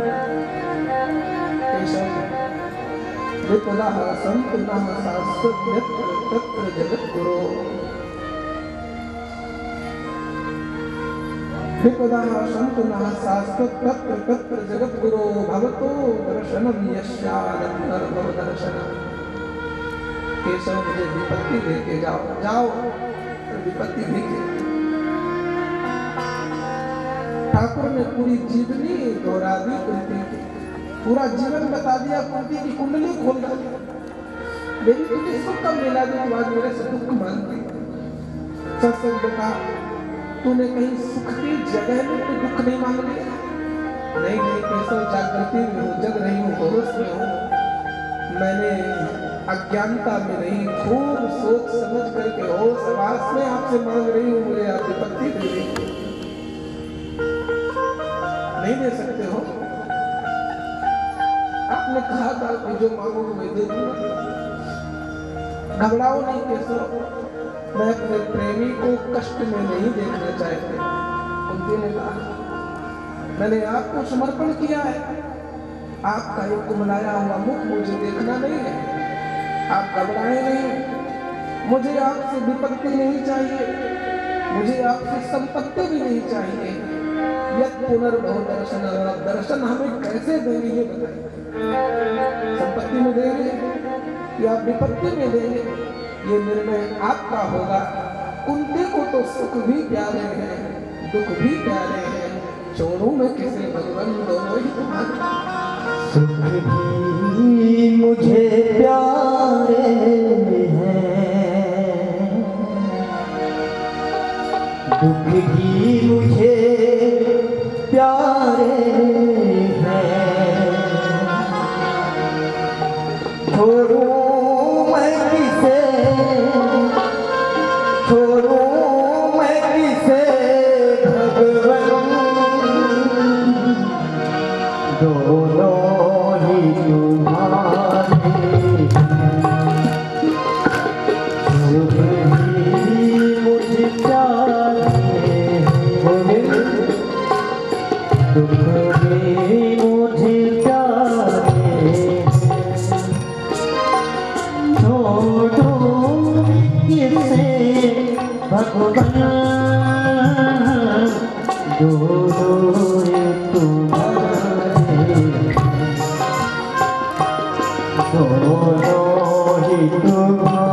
विपदा संत नाम शाश्वत तत्र जगत गुरु, विपदा संत नाम शाश्वत तत्र जगत गुरु, भवतो दर्शनम यस्यानंतर भव दर्शनम। केशव मुझे विपत्ति लेके जाओ विपत्ति लेके। ठाकुर ने पूरी जीवनी दोहरा दी कुंती की, पूरा जीवन बता दिया, कुंती की कुंडली खोल दी। देवी तुझे सुख कब मिला जो तू आज मेरे से दुख मांगती? सच बेटा, तूने कहीं सुख की जगह में तो दुख नहीं मांग लिया? नहीं केशव, जागृति में हूँ, जग रही हूँ, होश में हूँ। मैंने अज्ञानता में नहीं, खूब सोच समझ करके होश आवास में आपसे मांग रही हूँ, मुझे आप विपत्ति दे दी। नहीं दे सकते हो? आपने कहा था कि जो मांगोगे मैं दे दूंगा। घबराओ नहीं केशव, मैं अपने प्रेमी को कष्ट में नहीं देखना चाहती। कुंती ने कहा मैंने आपको समर्पण किया है, आपका एक कुमलाया हुआ मुख मुझे देखना नहीं है। आप घबराए नहीं, मुझे आपसे विपत्ति नहीं चाहिए, मुझे आपसे संपत्ति भी नहीं चाहिए। यद पुनर्भव दर्शन, और आप दर्शन हमें कैसे देंगे ये बताइए। संपत्ति में देंगे या विपत्ति में देंगे, ये निर्णय आपका होगा। कुंती को तो सुख भी प्यारे हैं, दुख भी प्यारे हैं, छोड़ू मैं किसे भगवान, दोनों ही तुम्हारे। सुख भी मुझे प्यारे हैं, दुख भी मुझे प्यारे हैं, छोड़ू मैं किसे भगवान, दोनों ही तुम्हारे। सुख भी मुझे प्यारे हैं, दुख भी मुझे प्यारे हैं, छोड़ो किसे भगवान, दोनों ही तुम्हारे, दोनों ही तुम्हारे।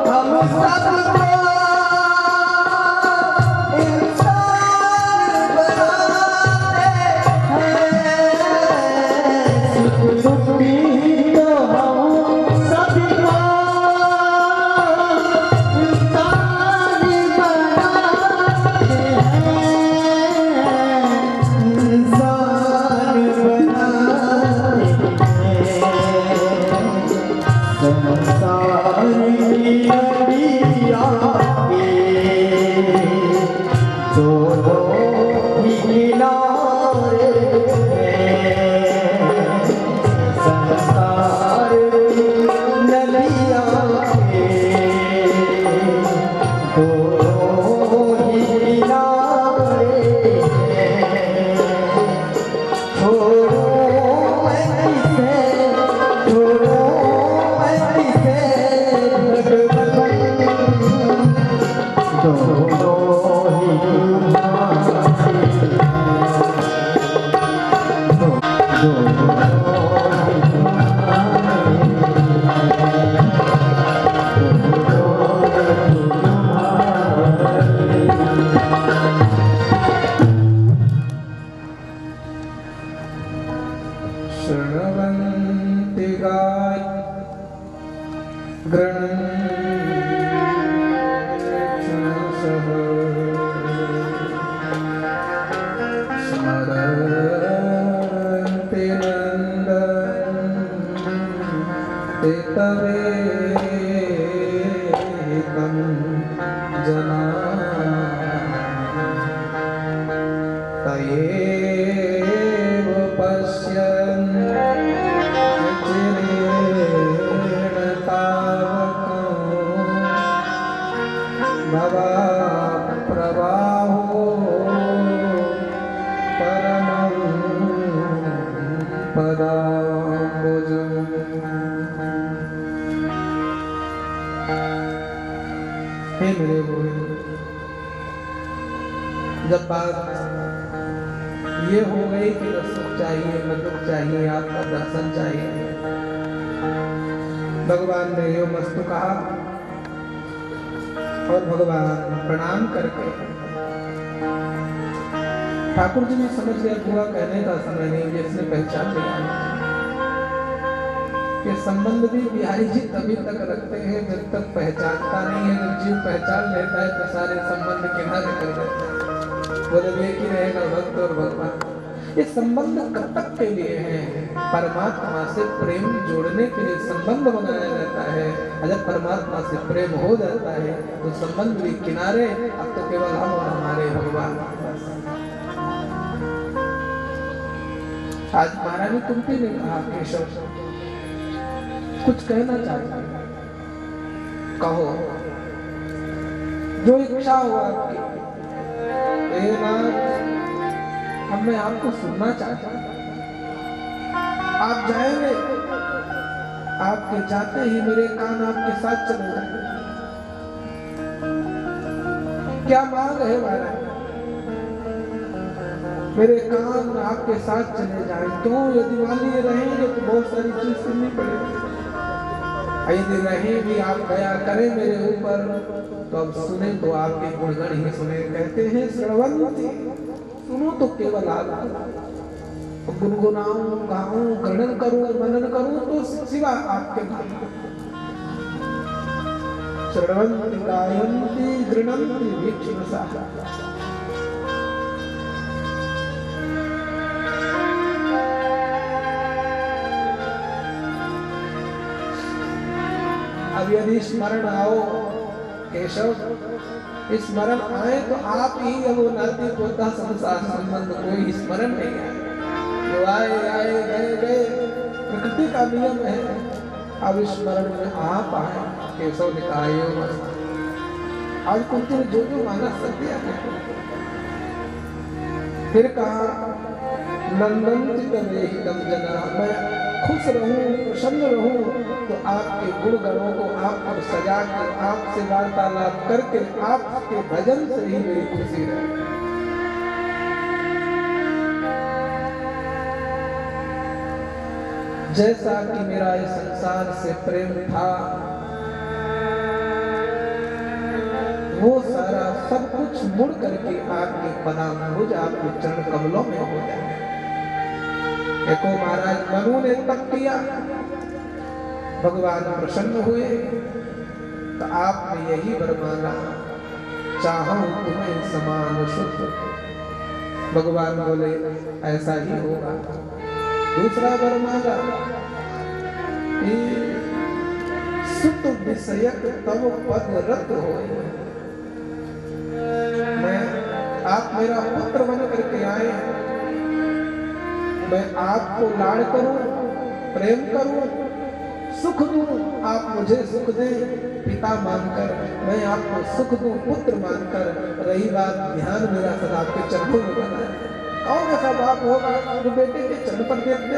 हम सब शृण्वन्ति गाय गृह्णन्त्यक्षणशः स्मरन्ति नन्दन्ति तवेदं जनाः तयेव पश्यन् प्रवाहो परमं पदाम्बुजम्। हे मेरे गोविंद, जब बात ये हो गई कि न सुख चाहिए न दुख चाहिए, आपका दर्शन चाहिए, भगवान ने यो मस्तु कहा और भगवान प्रणाम करके ठाकुर जी ने समझ लिया हुआ कहने का समय नहीं, जिसने पहचान लिया कि संबंध भी बिहारी जी तभी तक रखते हैं जब तक पहचानता नहीं है। जब जीव पहचान लेता है तो सारे संबंध किनारे कर देता है, वो जब एक ही रहेगा भक्त और भगवान। ये संबंध कब तक के लिए है? परमात्मा से प्रेम जोड़ने के लिए संबंध बनाया जाता है। जब परमात्मा से प्रेम हो जाता है तो संबंध भी किनारे, अब तो केवल हम और हमारे भगवान। आज महारानी कुंती ने कहा, केशव कुछ कहना चाहता है, कहो जो इच्छा हो आपकी। अब मैं आपको सुनना चाहता हूं। आप जाएंगे, आपके जाते ही मेरे कान आपके साथ चले जाएंगे। क्या मांग है महाराज? मेरे कान आपके साथ चले जाएं। क्यों? यदि मान लिए रहेंगे तो बहुत सारी चीज सुननी पड़ेगी। यदि नहीं भी आप दया करें मेरे ऊपर तो अब सुने तो आपके गुणगण ही सुने। कहते हैं श्रवन्ति, सुनो तो केवल आप, गुनगुनाऊं, गाऊं, गणन करूं, मनन करूं तो सिवा आपके नाम। श्रवन्ति गायन्ति गृह्णन्ति वीक्षणसाः। अब यदि स्मरण आओ केशव, स्मरण आए तो आप ही अब नाती पोता संसार संबंध कोई स्मरण नहीं आए। जो आए आए गए गए, प्रकृति का नियम है। अब स्मरण में आप आए। केशव ने कहा आज कुंती ने जो जो मांगा सब दिया। फिर कहा नंदन तवेहितम जना, मैं खुश रहूं, प्रसन्न रहूं तो आपके गुण गणों को आप पर सजा कर, आपसे वार्तालाप करके, आपके भजन से ही मेरी खुशी रहे। जैसा कि मेरा इस संसार से प्रेम था, वो सारा सब कुछ मुड़ करके आपके पदाम्बुज, आपके चरण कमलों में हो जाए। देखो महाराज मनु ने तप किया, भगवान प्रसन्न हुए तो आपने यही वर मांगा, चाहूं तुम्हें समान शुद्ध। भगवान बोले ऐसा ही होगा। दूसरा वर मांगा, सुत विषयक तव पद रत हो। मैं, आप मेरा पुत्र बन करके आए, मैं आपको लाड़ करूं, प्रेम करूं, सुख दूं, आप मुझे सुख दें पिता मानकर, मैं आपको सुख दूं पुत्र मानकर। रही बात ध्यान मेरा सदा आपके चरणों में बना है। कौन ऐसा बाप होगा जो बेटे के चरण पर देख दे?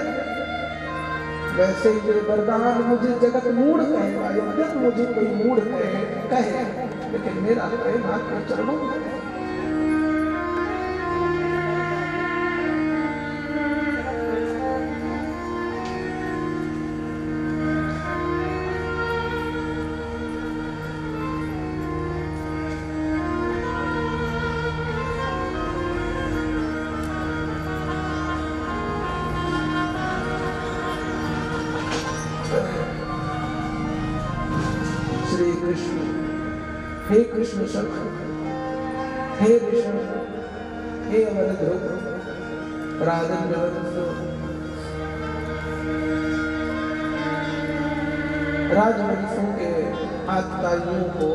वैसे ही ये वरदान मुझे जगत मूढ़ कहेगा, यद्यप मुझे कोई मूढ़ कहे, लेकिन मेरा प्रेम आपके चरणों में। कृष्ण सख, हे ऋषभ, हे अवर ध्रुव, राजन राजवंशों के आतताइयों को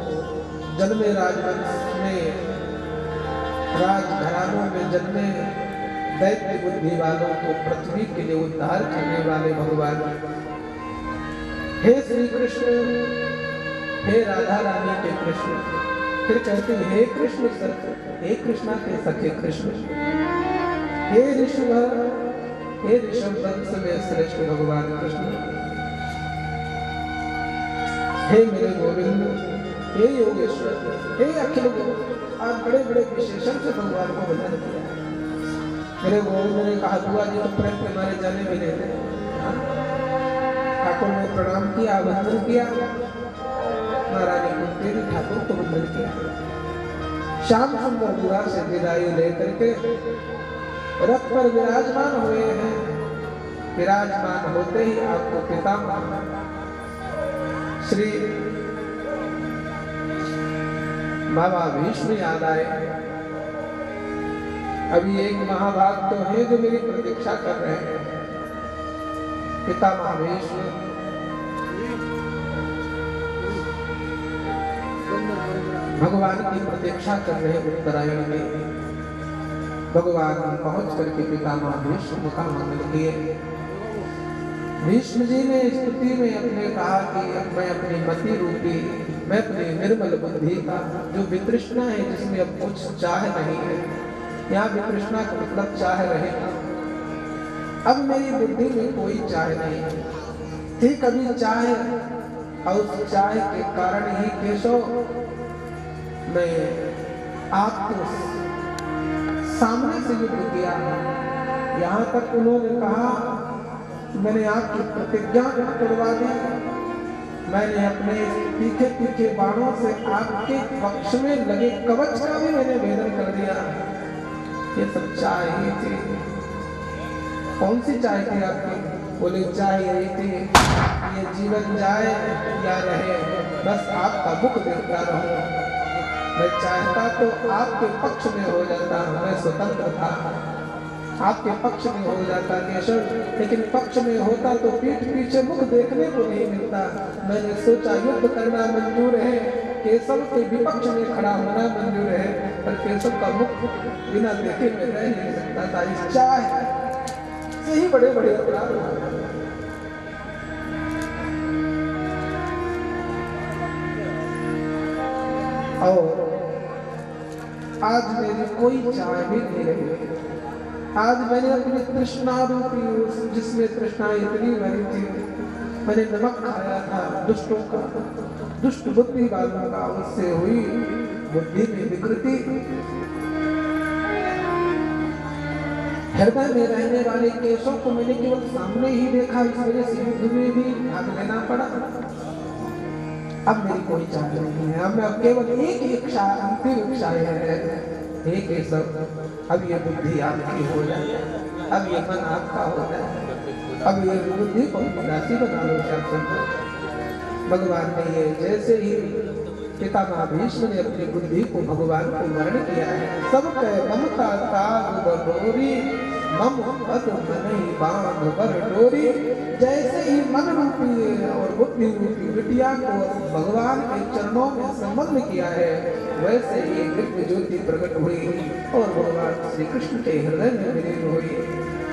जन्मे, राजवंश में राजघरानों में जन्मे दैत्य बुद्धि वालों को पृथ्वी के लिए उद्धार करने वाले भगवान, हे श्री कृष्ण, हे राधा रानी के कृष्ण। फिर कहते हैं हे कृष्ण सख, हे कृष्णा के सखे कृष्ण, हे ऋषभ, हे ऋषभ वंश में श्रेष्ठ भगवान कृष्ण, हे मेरे गोविंद, हे योगेश्वर, हे अखिल गुरु। आज बड़े बड़े विशेषण से भगवान को वंदन किया। मेरे गोविंद ने कहा दुआ जी तो प्रेम के मारे जाने भी नहीं थे। ठाकुर ने प्रणाम किया, वंदन किया, महारानी कुंती ने ठाकुर को वंदन किया। श्याम सुंदर बुआ से विदाई लेकर के रथ पर विराजमान हुए हैं। विराजमान होते ही आपको पितामह श्री बाबा भीष्म याद आए। अभी एक महाभाग तो है जो मेरी प्रतीक्षा कर रहे हैं। पितामह भीष्म भगवान की प्रतीक्षा कर रहे उत्तरायण में। भगवान पहुंच करके पितामह भीष्म का मंगल किए। भीष्म जी ने स्तुति में अपने कहा कि मैं अपनी मति रूपी, मैं अपनी निर्मल बुद्धि का जो वितृष्णा है, जिसमें अब कुछ चाह नहीं है, यहाँ वितृष्णा का मतलब चाह रहेगा। अब मेरी बुद्धि में कोई चाह नहीं है, ठीक अभी चाह, और उस चाह के कारण ही केशव मैं आपके सामने से युद्ध किया। यहाँ तक उन्होंने कहा मैंने आपकी प्रतिज्ञा तोड़वा दी, मैंने अपने तीखे तीखे बाणों से आपके पक्ष में लगे कवच का भी मैंने भेदन कर दिया। ये सब चाह ही थी। कौन सी चाह थी आपकी? बोले चाह यही थी ये जीवन जाए या रहे, बस आपका मुख देखता रहूं। मैं चाहता तो आपके पक्ष में हो जाता, मैं स्वतंत्र था, आपके पक्ष में हो जाता केशव, लेकिन पक्ष में होता तो पीठ पीछे मुख देखने को नहीं मिलता। मैंने सोचा युद्ध करना मंजूर है, केशव के विपक्ष में खड़ा होना मंजूर है, पर केशव का मुख बिना देखे में रह नहीं सकता था। इस चाह से ही बड़े बड़े अपराध। और आज मेरी कोई चाह भी नहीं रही। आज मैंने अपनी तृष्णा रूपी, जिसमें तृष्णा इतनी भरी थी, मैंने नमक खाया था दुष्टों का, दुष्ट बुद्धि वालों का, उससे हुई बुद्धि में विकृति। हृदय में रहने वाले केशव को मैंने केवल सामने ही देखा, इस वजह से युद्ध में भी भाग लेना पड़ा। अब मेरी कोई चाह नहीं है, अब मैं केवल एक इच्छा, अंतिम इच्छा है, हे केशव, अब ये बुद्धि आपकी हो जाए, अब ये मन आपका हो जाए, अब ये बुद्धि को दासी बना लो। भगवान ने ये जैसे ही पितामह भीष्म ने अपनी बुद्धि को भगवान को वर्ण किया है। सब कह ममता ताग बडोरी, मम पद मनहि बांध बर डोरी। जैसे ही मन रूपी और बुद्धि रूपी बिटिया को भगवान के चरणों में संबद्ध किया है, वैसे ही दिव्य ज्योति प्रकट हुई और भगवान श्री कृष्ण के हृदय में विलीन हुई।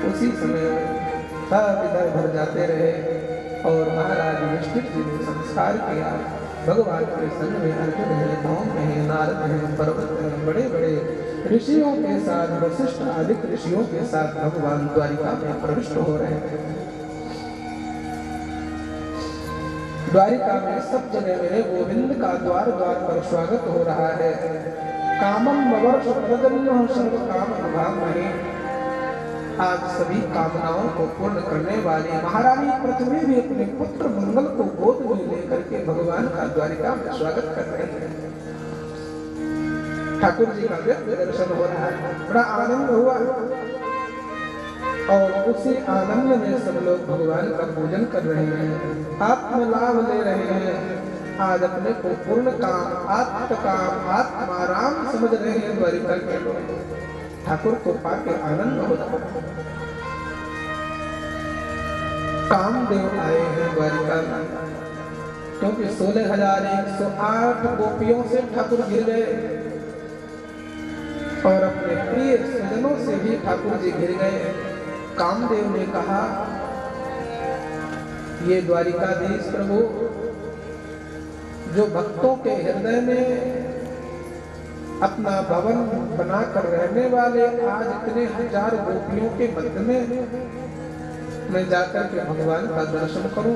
उसी समय सब इधर भर जाते रहे और महाराज युधिष्ठिर जी ने संस्कार किया। भगवान के संग में अर्जुन है, धौम्य है, नारद है, पर्वत है, बड़े बड़े ऋषियों के साथ, वशिष्ठ आदि ऋषियों के साथ भगवान द्वारिका में प्रविष्ट हो रहे हैं। द्वारिका में सब जगह मेरे गोविंद का द्वार द्वार पर स्वागत हो रहा है। कामम वर्ष प्रजन्य सर्व काम विभाग। आज सभी कामनाओं को पूर्ण करने वाली महारानी पृथ्वी भी अपने पुत्र मंगल को गोद में लेकर के भगवान का द्वारिका में स्वागत कर रहे हैं। ठाकुर जी का दिव्य दर्शन हो रहा है, बड़ा आनंद हुआ और उसी आनंद में सब लोग भगवान का पूजन कर रहे हैं, आत्म लाभ ले रहे हैं। आज अपने को पूर्ण काम आत्माराम समझ रहे हैं द्वारिका के लोग। ठाकुर को पाके आनंद होता है। कामदेव आए हैं द्वारिका में, क्योंकि 16,108 गोपियों से ठाकुर घिर गए और अपने प्रिय स्वजनों से भी ठाकुर जी घिर गए। कामदेव ने कहा, ये द्वारिकाधीश प्रभु जो भक्तों के हृदय में अपना भवन बनाकर रहने वाले, आज इतने हजार गोपियों के मध्य में मैं जाकर के भगवान का दर्शन करूं,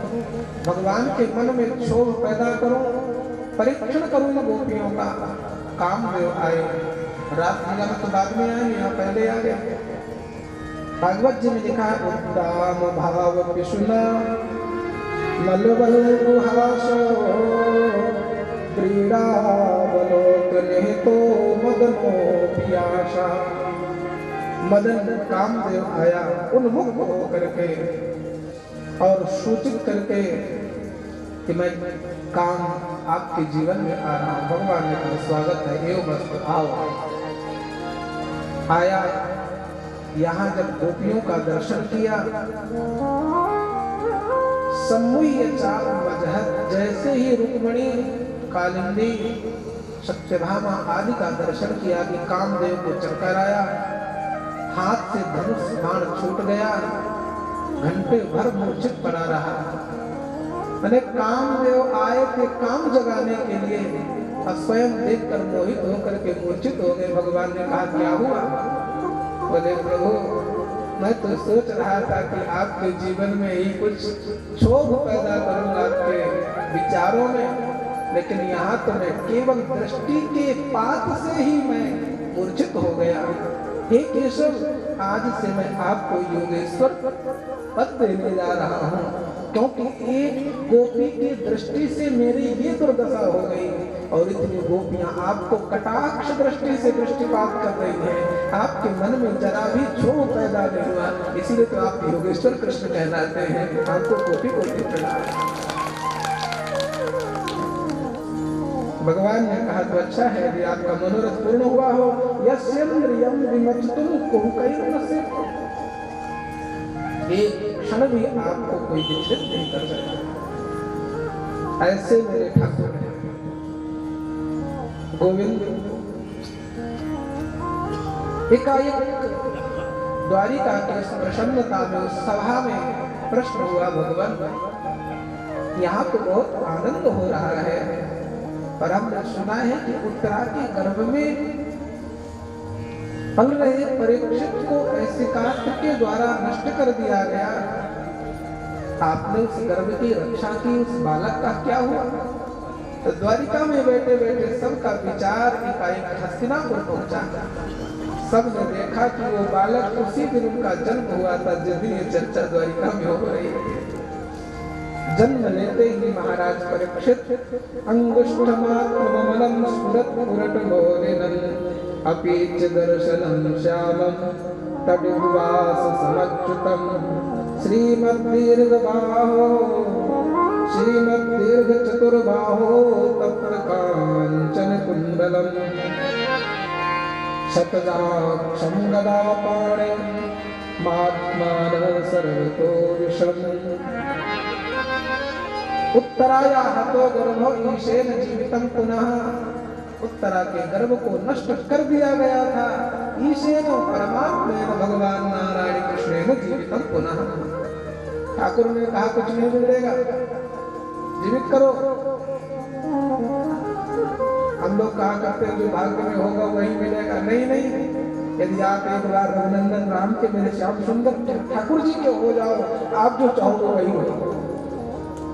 भगवान के मन में क्षोभ पैदा करूं, परीक्षण करूं इन गोपियों का। कामदेव आए। रात लीला में तो बाद में आए, यहाँ पहले आ गए। भागवत जी में लिखा है, उत्तम भाव विष्णु मलबलुहासो क्रीड़ावलोकनिहितो मदनो पियासा। मदन कामदेव आया उन्मुख होकर के और सूचित करके कि मैं काम आपके जीवन में आ रहा हूं। भगवान ने कहा, स्वागत है, एवं मस्त आओ। आया, यहाँ जब गोपियों का दर्शन किया, सम्मुह्य चाल मजहत, जैसे ही रुक्मिणी, कालिंदी, सत्यभामा आदि का दर्शन किया कि कामदेव को चक्कर आया, हाथ से धनुष बाण छूट गया, घंटे भर मूर्छित पड़ा रहा। मैंने कामदेव आए थे काम जगाने के लिए, और स्वयं देखकर मोहित होकर के मूर्छित हो गए। भगवान ने कहा, क्या हुआ? बोले, प्रभु मैं तो सोच रहा था कि आपके जीवन में ही कुछ क्षोभ पैदा करूंगा आपके विचारों में, लेकिन यहाँ तो मैं केवल दृष्टि के पात से ही मैं मूर्छित हो गया। हे केशव, आज से मैं आपको योगेश्वर पद देने जा रहा हूँ, क्योंकि एक गोपी की दृष्टि से मेरी ये दुर्दशा हो गई और इतनी गोपियां आपको कटाक्ष दृष्टि से दृष्टिपात कर रही हैं। आपके मन में जरा भी क्षोभ पैदा नहीं हुआ, इसीलिए तो आप योगेश्वर कृष्ण कहलाते हैं। आपको कोटि कोटि प्रणाम। भगवान ने कहा, तो अच्छा है यदि आपका मनोरथ पूर्ण हुआ हो। यस्यन्द्रियं विमच्तुं कुहकैर्न से, एक क्षण भी आपको कोई विचलित नहीं कर सकता। ऐसे मेरे ठाकुर हैं गोविंद। एकाएक द्वारिका के प्रसन्नता में, उस सभा में प्रश्न हुआ, भगवान यहाँ तो बहुत आनंद हो रहा है, पर हमने सुना है कि उत्तरा के गर्भ में पल रहे परीक्षित को ऐसे काष्ठ के द्वारा नष्ट कर दिया गया। आपने उस गर्भ की रक्षा की, उस बालक का क्या हुआ? तो द्वारिका में बैठे बैठे सबका विचार एकाएक हस्तिनापुर पहुंचा। सबने देखा कि वो बालक उसी दिन उनका जन्म हुआ था जिस दिन ये चर्चा द्वारिका में हो रही है। जन्म लेते ही महाराज परीक्षित अंगुष्ठमात्रममलं स्फुरत्पुरटलोलिनं अपीच दर्शनं श्यामं तडिवास समच्युतं श्रीमद्दीर्घबाहो श्रीमद्दीर्घचतुर्बाहो तप्तकाञ्चन कुण्डलं शतजाक्षं गदापाणे महात्मानः सर्वतो विषम्। उत्तराया हतो गर्भो ईशेन जीवितं पुनः, उत्तरा के गर्भ को नष्ट कर दिया गया था। ईशेन परमात्मेन भगवान नारायण कृष्णेन जीवितं पुनः। ठाकुर ने कहा, कुछ नहीं बिगड़ेगा, जीवित करो। हम लोग कहा करते हैं जो भाग्य में होगा वही मिलेगा। नहीं नहीं, यदि आप एक बार रघुनंदन राम के, मेरे श्याम सुंदर ठाकुर जी के हो जाओ, आप जो चाहोगे वही होगा।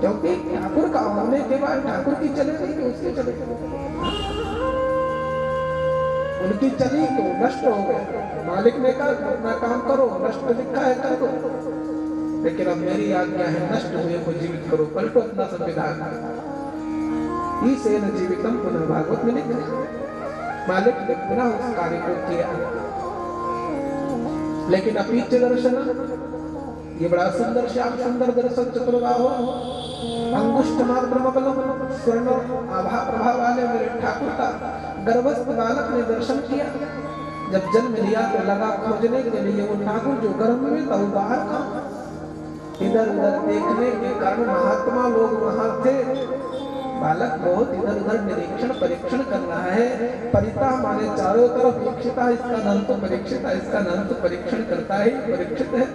क्योंकि ठाकुर का होने के बाद ठाकुर की चलेगी कि उसकी चलेगी? उनकी चली तो नष्ट हो गए। मालिक ने कहा अपना काम करो, नष्ट लिखा है कर दो, लेकिन अब मेरी आज्ञा है नष्ट हुए को जीवित करो, पलटो अपना संविधान। ईशेन जीवितम पुनः, भागवत में लिखा है। मालिक ने पुनः उस कार्य को किया। लेकिन अपीच दर्शन, ये बड़ा सुंदर श्याम सुंदर दर्शन चतुर्बाहो अंगुष्ठ मात्र मकलम स्वर्ण आभा प्रभा वाले मेरे ठाकुर का गर्भस्थ बालक ने दर्शन किया। जब जन्म लिया तो लगा खोजने के लिए वो ठाकुर जो गर्भ में था वो बाहर था। इधर उधर देखने के कारण महात्मा लोग वहां थे। बालक बहुत इधर उधर निरीक्षण परीक्षण कर रहा है। परिता हमारे चारों तरफ परीक्षिता, इसका नाम तो परीक्षिता, इसका नाम तो परीक्षण करता है, परीक्षित है।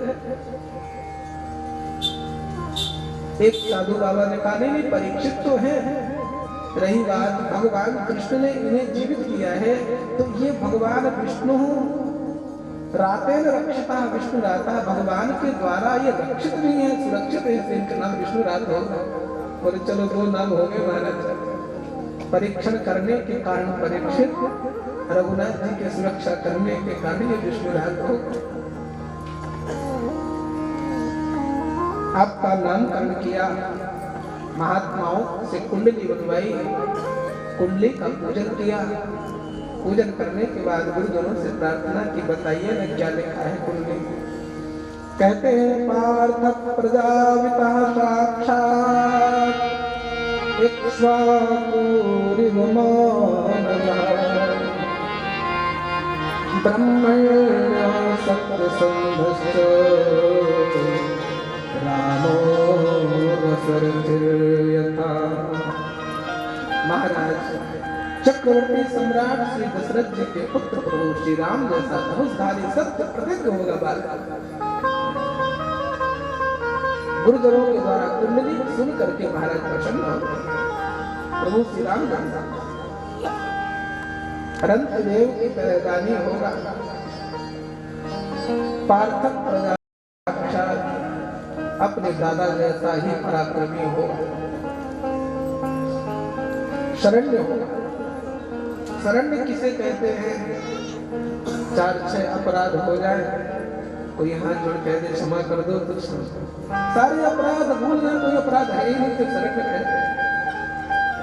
एक साधु बाबा ने कहा नहीं परीक्षित तो है। रही बात भगवान कृष्ण ने इन्हें जीवित किया है तो ये भगवान विष्णु रातेन रक्षिता, विष्णु राता, भगवान के द्वारा ये रक्षित नहीं है, सुरक्षित है, इसलिए इनका नाम विष्णु रात होगा। बोले चलो 2 नाम हो गए महाराज। परीक्षण करने के कारण परीक्षित, रघुनाथ जी के सुरक्षा करने के कारण ये विष्णु रात हो। आपका नामकरण किया, महात्माओं से कुंडली बनवाई, कुंडली का पूजन किया। पूजन करने के बाद गुरुजनों से प्रार्थना की, बताइए ना क्या लिखा है कुंडली। कहते हैं पार्थ प्रजापिता साक्षात् इक्ष्वाकुरिव ब्रह्मण्य सत्यसंधश्च रामो रसरथिर्यथा। महाराज चक्रवर्ती सम्राट श्री दशरथ जी के पुत्र प्रभु श्री राम जैसा धनुषधारी सत्य प्रतिज्ञ होगा बालक। गुरुजनों के द्वारा कुंडली सुन करके महाराज प्रसन्न हो गए। प्रभु श्री राम जैसा अनंत देव की पैदानी होगा। पार्थक प्रजा अपने दादा जैसा ही पराक्रमी होगा, शरण्य होगा। शरण्य किसे कहते हैं? 4-6 अपराध हो जाए, कोई हाथ जोड़ कह दे क्षमा कर दो तो सारे अपराध भूल जाए, कोई अपराध है ही नहीं तो शरण्य कहते हैं।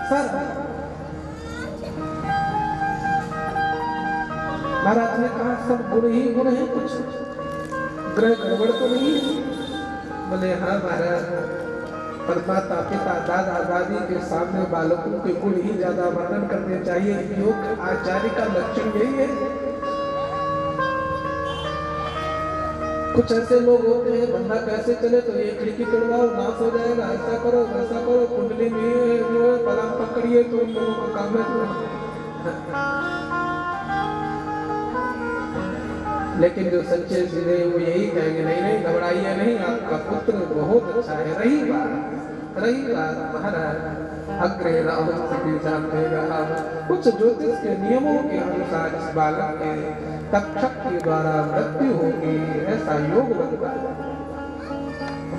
सर महाराज ने कहा सब गुण ही गुण है, कुछ ग्रह गड़बड़ तो नहीं है। बोले हाँ महाराज, परमाता पिता दादा दादी के सामने बालकों के गुण ही ज्यादा वर्णन करने चाहिए। योग आचार्य का लक्षण यही है। कुछ ऐसे लोग होते हैं बंदा कैसे चले तो ये खिड़की तोड़वाओ नाश हो जाएगा, ऐसा करो वैसा करो, कुंडली में जो है पलंग पकड़िए तो इन लोगों को काम है। लेकिन जो सच्चे सीधे वो यही कहेंगे नहीं नहीं घबराइए नहीं, आपका पुत्र बहुत अच्छा है। रही बात महाराज अग्रे राहुल कुछ ज्योतिष के नियमों के अनुसार इस बालक के तक्षक के द्वारा मृत्यु होगी, ऐसा योग बनता है।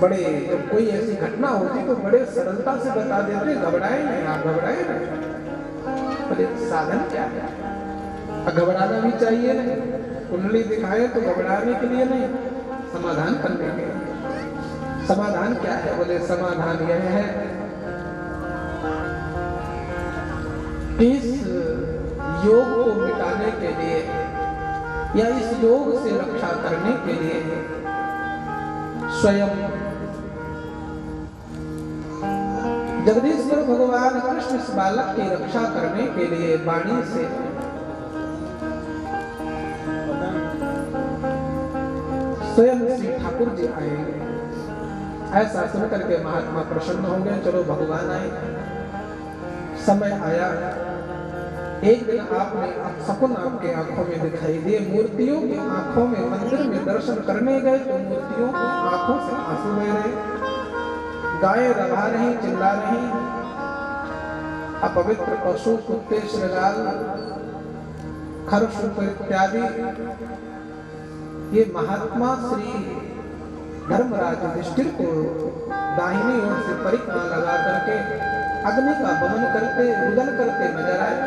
बड़े जब कोई ऐसी घटना होती तो बड़े सरलता से बता देते, घबराए नहीं आप, घबराए नहीं। बोले साधन क्या है? घबराना भी चाहिए नहीं, कुंडली दिखाए तो घबराने के लिए नहीं, समाधान करने के लिए। समाधान क्या है? बोले समाधान यह है कि इस योग को मिटाने के लिए या इस योग से रक्षा करने के लिए स्वयं जगदीश्वर भगवान कृष्ण इस बालक की रक्षा करने के लिए वाणी से स्वयं श्री ठाकुर जी आएंगे। ऐसा सुन करके महात्मा प्रसन्न हो गए। चलो भगवान आए, समय आया। एक दिन आपने सपन आपके आंखों में दिखाई दिए, मूर्तियों की आंखों में मंदिर में दर्शन करने गए तो मूर्तियों की आंखों से आंसू बह रहे, गायें रवा रही, चिल्ला रही, अपवित्र पशु कुत्ते श्रृगाल खरशुप इत्यादि। ये महात्मा श्री धर्मराज युधिष्ठिर को दाहिनी ओर से परिक्रमा लगा करके अग्नि का दमन करते रुदन करते नजर आए।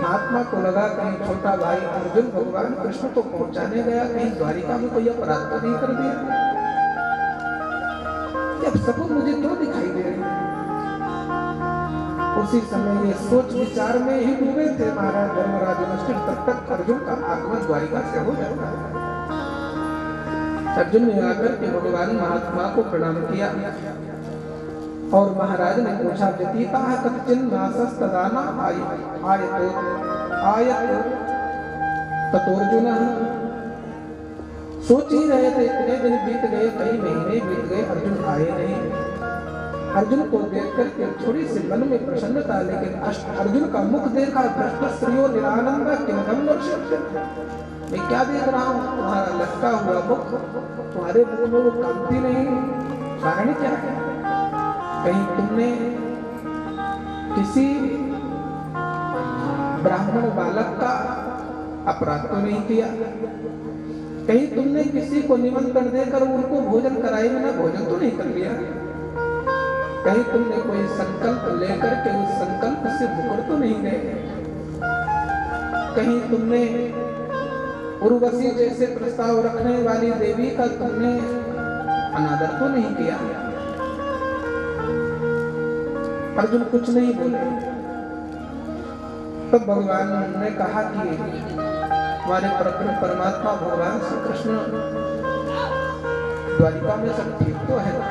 महात्मा को लगा कहीं छोटा भाई अर्जुन भगवान कृष्ण को पहुंचाने गया, कहीं द्वारिका में कोई अपराध तो नहीं कर दिया। अब सब मुझे क्यों दिखाई दे रहे? उसी समय ये सोच विचार में ही डूबे थे महाराज धर्मराज युधिष्ठिर, तब तक अर्जुन का आगमन द्वारिका से हो जाता है। अर्जुन ने आकर के भगवान महात्मा को प्रणाम किया और महाराज ने पूछा व्यतीता कच्चिन नासस तदाना आयत ततोर्जुन। सोच ही रहे थे, इतने दिन बीत गए, कई महीने बीत गए, अर्जुन आए नहीं। अर्जुन को देख करके थोड़ी सी मन में प्रसन्नता, लेकिन अर्जुन का मुख देखा भ्रष्ट स्त्रियों निरानंद किंगम मैं क्या देख रहा हूँ, तुम्हारा लटका हुआ मुख, तुम्हारे मुख में वो कांति नहीं, कारण क्या है? कहीं तुमने किसी ब्राह्मण बालक का अपराध तो नहीं किया? कहीं तुमने किसी को निमंत्रण देकर उनको भोजन कराए बिना भोजन तो नहीं कर लिया? कहीं तुमने कोई संकल्प लेकर के उस संकल्प से मुकर तो नहीं गए? कहीं तुमने उर्वशी जैसे प्रस्ताव रखने वाली देवी का तुमने अनादर तो नहीं किया? अर्जुन कुछ नहीं बोले। तब भगवान ने कहा कि हमारे परम परमात्मा भगवान श्री कृष्ण द्वारिका में सब ठीक तो है ना?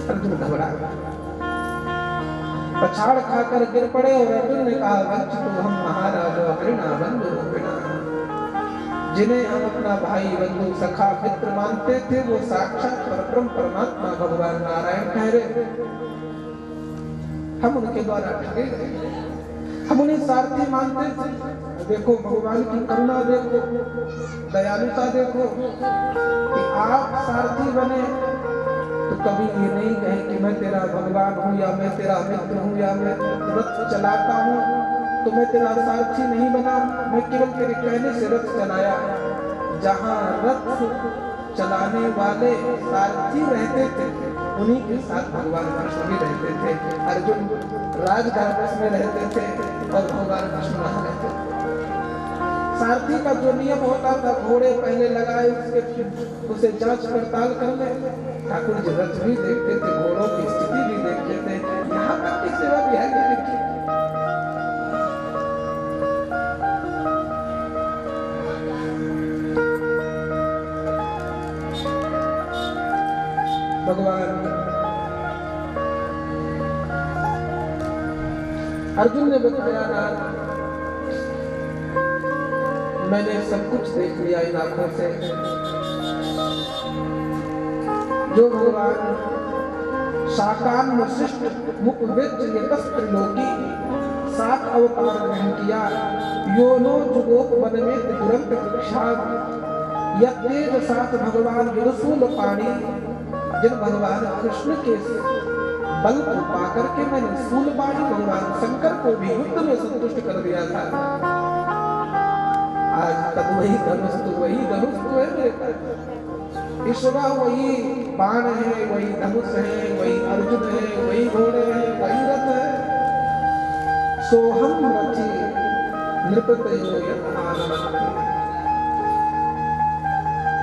अर्जुन घबरा पछाड़ खाकर गिर पड़े और अर्जुन ने कहा वंच तो हम महाराज हरिणा बंधु रूपिणा, जिन्हें हम अपना भाई बंधु सखा मित्र मानते थे वो साक्षात परम परमात्मा भगवान नारायण ठहरे। हम उनके द्वारा ठगे गए, हम उन्हें सारथी मानते थे। देखो भगवान की करुणा देखो, दयालुता देखो कि आप सारथी बने तो कभी ये नहीं कहे कि मैं तेरा भगवान हूँ या मैं तेरा मित्र हूँ या मैं रथ चलाता हूँ तो मैं तेरा सारथी नहीं बना, मैं केवल तेरे कहने से रथ चलाया। जहाँ रथ चलाने वाले सारथी रहते थे उन्हीं के साथ भगवान कृष्ण भी रहते थे। अर्जुन राजधानी में रहते थे और भगवान कृष्ण वहाँ रहते थे। सारथी का जो नियम होता था, घोड़े पहले लगाए उसे जांच पड़ताल कर ले। ठाकुर जी रथ भी देखते थे, घोड़ों की स्थिति भी देखते थे। यहाँ तक की सेवा भी है देखिए। भगवान अर्जुन ने बताया ना, मैंने सब कुछ देख लिया इन आंखों से। जो भगवान साकार वशिष्ठ मुख त्रिलोकी 7 अवतार ग्रहण किया। योनो जुगोप वन में दुरंत कक्षा यज्ञ साथ भगवान विरसूल पाणी, जिन भगवान कृष्ण के बल को पाकर के मैंने सूलबाणी भगवान शंकर को भी युद्ध में संतुष्ट कर दिया था। आज तक वही धनुष तो है मेरे पास। इस सुबह वही बाण है, वही धनुष है, वही अर्जुन है, वही घोड़े हैं, वही रथ है। सोहम रथी नृपतयो यथानमति,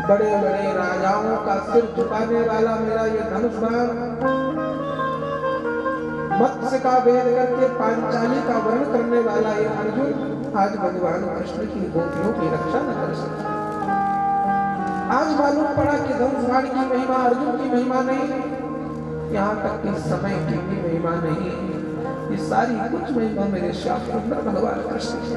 बड़े बड़े राजाओं का सिर झुकाने वाला मेरा ये धनुष बाण, मत्स्य का भेद करके पांचाली का वर्ण करने वाला ये अर्जुन आज भगवान कृष्ण की गोपियों की रक्षा न कर सका। आज मालूम पड़ा कि धनुष बाण की महिमा अर्जुन की महिमा नहीं, यहाँ तक कि समय की भी महिमा नहीं, ये सारी कुछ महिमा मेरे श्याम सुंदर भगवान कृष्ण की।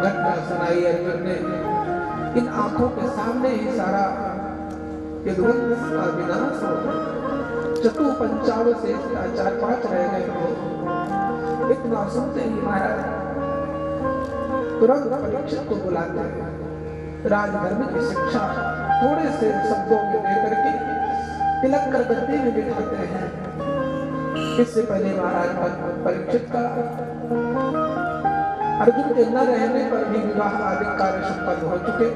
घटना सुनाई अर्जुन ने, इन आंखों के सामने ही सारा यदुवंश का विनाश हो। चतु पंचाल से 4-5 रह गए हो। इतना सुनते ही महाराज तुरंत परीक्षित को बुलाते हैं, राजधर्म की शिक्षा थोड़े से शब्दों में देकर के तिलक कर गद्दी में बिठाते हैं। इससे पहले महाराज परीक्षित का अर्जुन के न रहने पर भी विवाह आदि कार्य संपन्न हो चुके।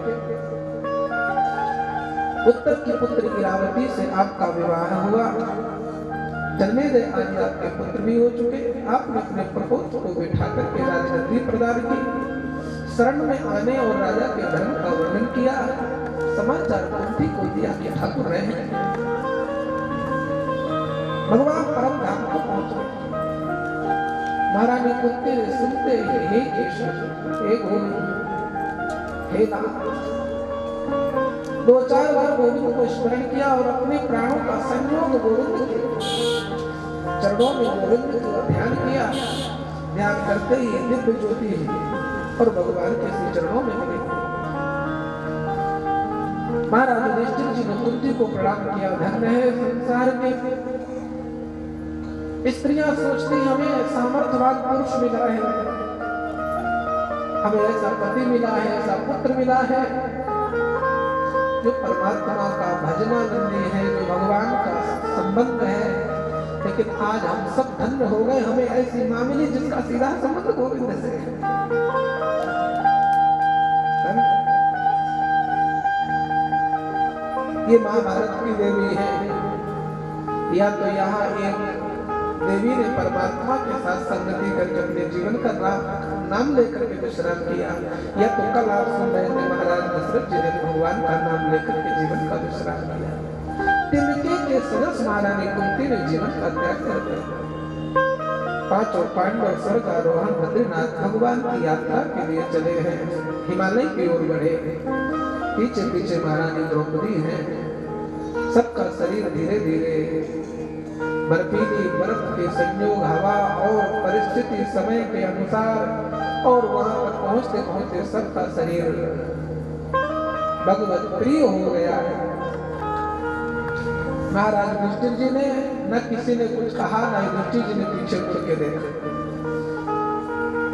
उत्तर की पुत्र इरावती से आपका विवाह हुआ, जन्मेजय आदि आपके पुत्र भी हो चुके। आपने अपने प्रपोत्र को बिठा करके राजगद्दी प्रदान की, शरण में आने और राजा के धर्म का वर्णन किया। समाचार कुंती को दिया कि ठाकुर रहे। भगवान परम धाम को पहुंचे। महारानी कुंती ने सुनते ही हे केशव, हे गोविंद, हे नाथ, 2-4 बार गोविंद को स्मरण किया और अपने प्राणों का संयोग गोविंद के चरणों में गोविंद का ध्यान किया। ध्यान करते ही दिव्य ज्योति और भगवान के श्री चरणों में मिली। महाराज युधिष्ठिर जी ने कुंती को प्रणाम किया। धन्य है संसार में स्त्रियां सोचती हमें सामर्थ्यवान पुरुष मिला है, हमें ऐसा पति मिला है, ऐसा पुत्र मिला है जो परमात्मा का भजनानंदी है, जो भगवान का संबंध है। लेकिन आज हम सब धन्य हो गए, हमें ऐसी मां मिली जिसका सीधा संबंध गोविंद से है। ये महाभारत की देवी है, या तो यहाँ एक देवी ने परमात्मा के साथ संगति करके अपने जीवन का नाम लेकर के विश्राम किया, या तो कल आप सुन रहे थे महाराज दशरथ जी ने भगवान का नाम लेकर के जीवन का विश्राम किया। तिनके के सदस्य महारानी कुंती ने जीवन का त्याग कर दिया। 5 पांडव स्वर्गारोहण बद्रीनाथ भगवान की यात्रा के लिए चले हैं, हिमालय की ओर बढ़े। पीछे पीछे महारानी द्रौपदी है। सबका शरीर धीरे धीरे बर्फीली बर्फ के संयोग, हवा और परिस्थिति समय के अनुसार और वहां पर पहुंचते पहुंचते सबका शरीर भगवत प्रिय हो गया है। महाराज युधिष्ठिर जी ने न किसी ने कुछ कहा, न युधिष्ठिर जी ने पीछे मुड़ के देखा।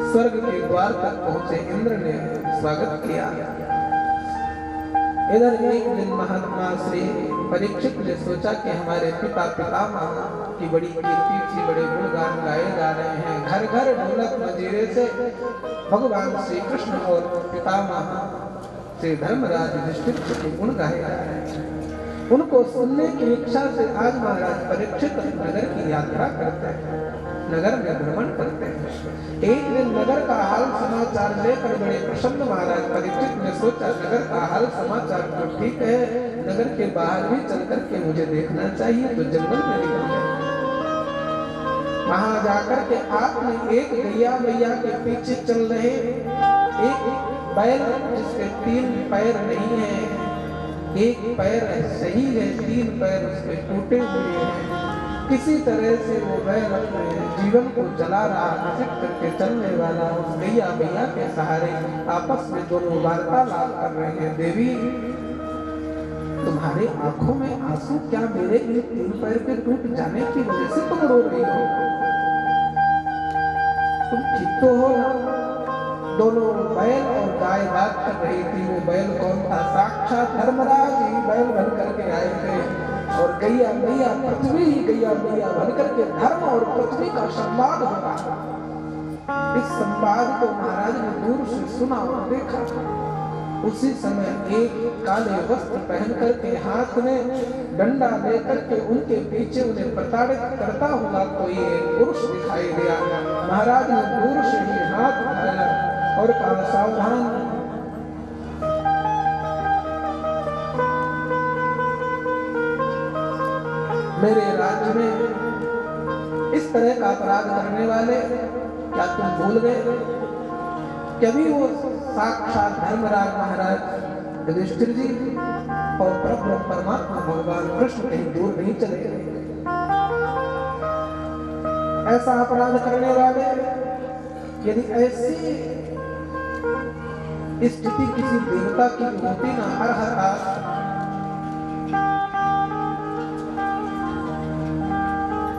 स्वर्ग के द्वार तक पहुंचे इंद्र ने स्वागत किया। इधर एक दिन महात्मा श्री परीक्षित ने सोचा कि हमारे पिता पितामह की बड़ी कीर्ति थी, बड़े गुणगान गाए जा रहे हैं, घर घर ढोलक मंजीरे से भगवान श्री कृष्ण और पितामह श्री धर्मराज युधिष्ठिर के गुण गाए जा रहे हैं। उनको सुनने की इच्छा से आज महाराज परीक्षित नगर की यात्रा करते हैं, नगर में भ्रमण करते हैं। एक दिन नगर का हाल समाचार लेकर बड़े प्रसन्न महाराज परीक्षित ने सोचा नगर का हाल समाचार तो ठीक है, नगर के बाहर भी चल करके मुझे देखना चाहिए, तो जंगल में निकल गए। वहां जाकर के आपने एक गैया मैया के पीछे चल रहे एक बैल जिसके 3 पैर नहीं है, एक पैर सही है, 3 पैर उसके टूटे हुए हैं। किसी तरह से वो बैल अपने जीवन को चला रहा, घसीट करके चलने वाला उस गैया मैया के सहारे आपस में दोनों वार्तालाप कर रहे हैं। देवी, तुम्हारे आंखों में आंसू क्या मेरे इन 3 पैर के टूट जाने की वजह से तुम रो रही हो? तुम ठीक तो हो ना? दोनों बैल और गाय बात कर रही थी। वो बैल कौन था? साक्षात धर्मराज ही बैल बन करके आए थे और गैया मैया पृथ्वी ही गैया मैया बन करके धर्म और पृथ्वी का संवाद होगा। इस संवाद को महाराज ने दूर से सुना और देखा। उसी समय एक काले वस्त्र पहन करके हाथ में डंडा लेकर के उनके पीछे उन्हें प्रताड़ित करता हुआ कोई एक पुरुष दिखाई दिया। महाराज ने दूर से ही हाथ उठाया और कहा, सावधान, मेरे राज्य में इस तरह का अपराध करने वाले क्या तुम भूल गए? कभी वो साक्षात धर्मराज महाराज युधिष्ठिर जी और परब्रह्म परमात्मा भगवान कृष्ण कहीं दूर नहीं चले गए। ऐसा अपराध करने वाले यदि ऐसी स्थिति किसी देवता की होती ना, हर हर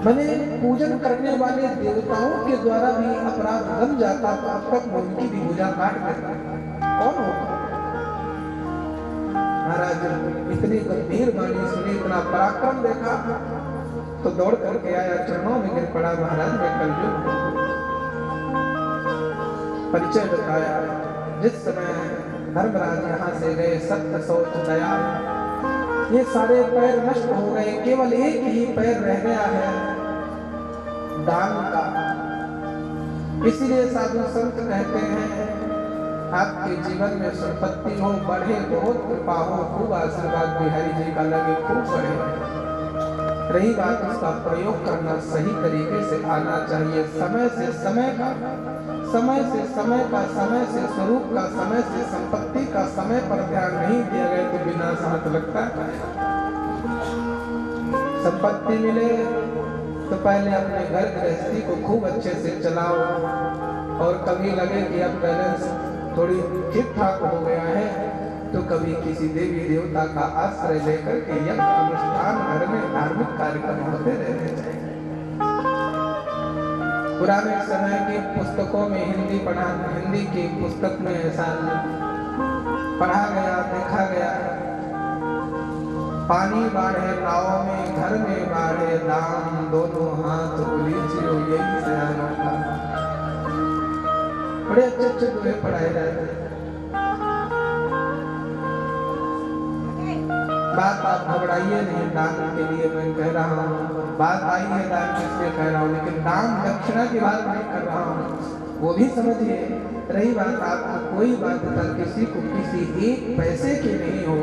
मैंने पूजन करने वाले देवताओं के द्वारा भी अपराध बन जाता तो अब तक मैं उनकी भी पूजा काट देता। कौन होता? महाराज इतनी गंभीर वाणी सुनी, इतना पराक्रम देखा तो दौड़ करके आया, चरणों में गिर पड़ा। महाराज ने कलयुग परिचय बताया। जिस समय धर्मराज यहाँ से गए, सत्य शौच दया ये सारे पैर नष्ट हो गए, केवल एक ही पैर रह गया है दान का। इसीलिए साधु संत कहते हैं आपके जीवन में संपत्ति हो, बढ़े, बहुत कृपा हो, खूब आशीर्वाद बिहारी जी का लगे, खूब बढ़े। रही बात उसका प्रयोग करना सही तरीके से आना चाहिए। समय से समय का, समय से समय का, समय से स्वरूप का, समय से संपत्ति का समय पर ध्यान नहीं दिया गया तो बिना साथ लगता है। संपत्ति मिले तो पहले अपने घर गृहस्थी को खूब अच्छे से चलाओ, और कभी लगे कि अब बैलेंस थोड़ी ठीक ठाक हो गया है तो कभी किसी देवी देवता का आश्रय लेकर के यज्ञ अनुष्ठान घर में धार्मिक कार्यक्रम होते रहने चाहिए। पुराने समय की पुस्तकों में हिंदी की पुस्तक में ऐसा पढ़ा गया, देखा गया, पानी बाढ़े नाव में, घर में बाढ़े दाम, दोनों हाथ उलीचियो यही सयानों का। बड़े अच्छे दोहे पढ़ाए जाते हैं। बात आप घबराइए नहीं, दान के लिए मैं कह रहा हूँ, बात आई है दान की इसलिए कह रहा हूँ, लेकिन दान दक्षिणा की बात नहीं कर रहा हूँ, वो भी समझिए। रही बात आपको कोई बाध्यता किसी को किसी एक पैसे की नहीं हो,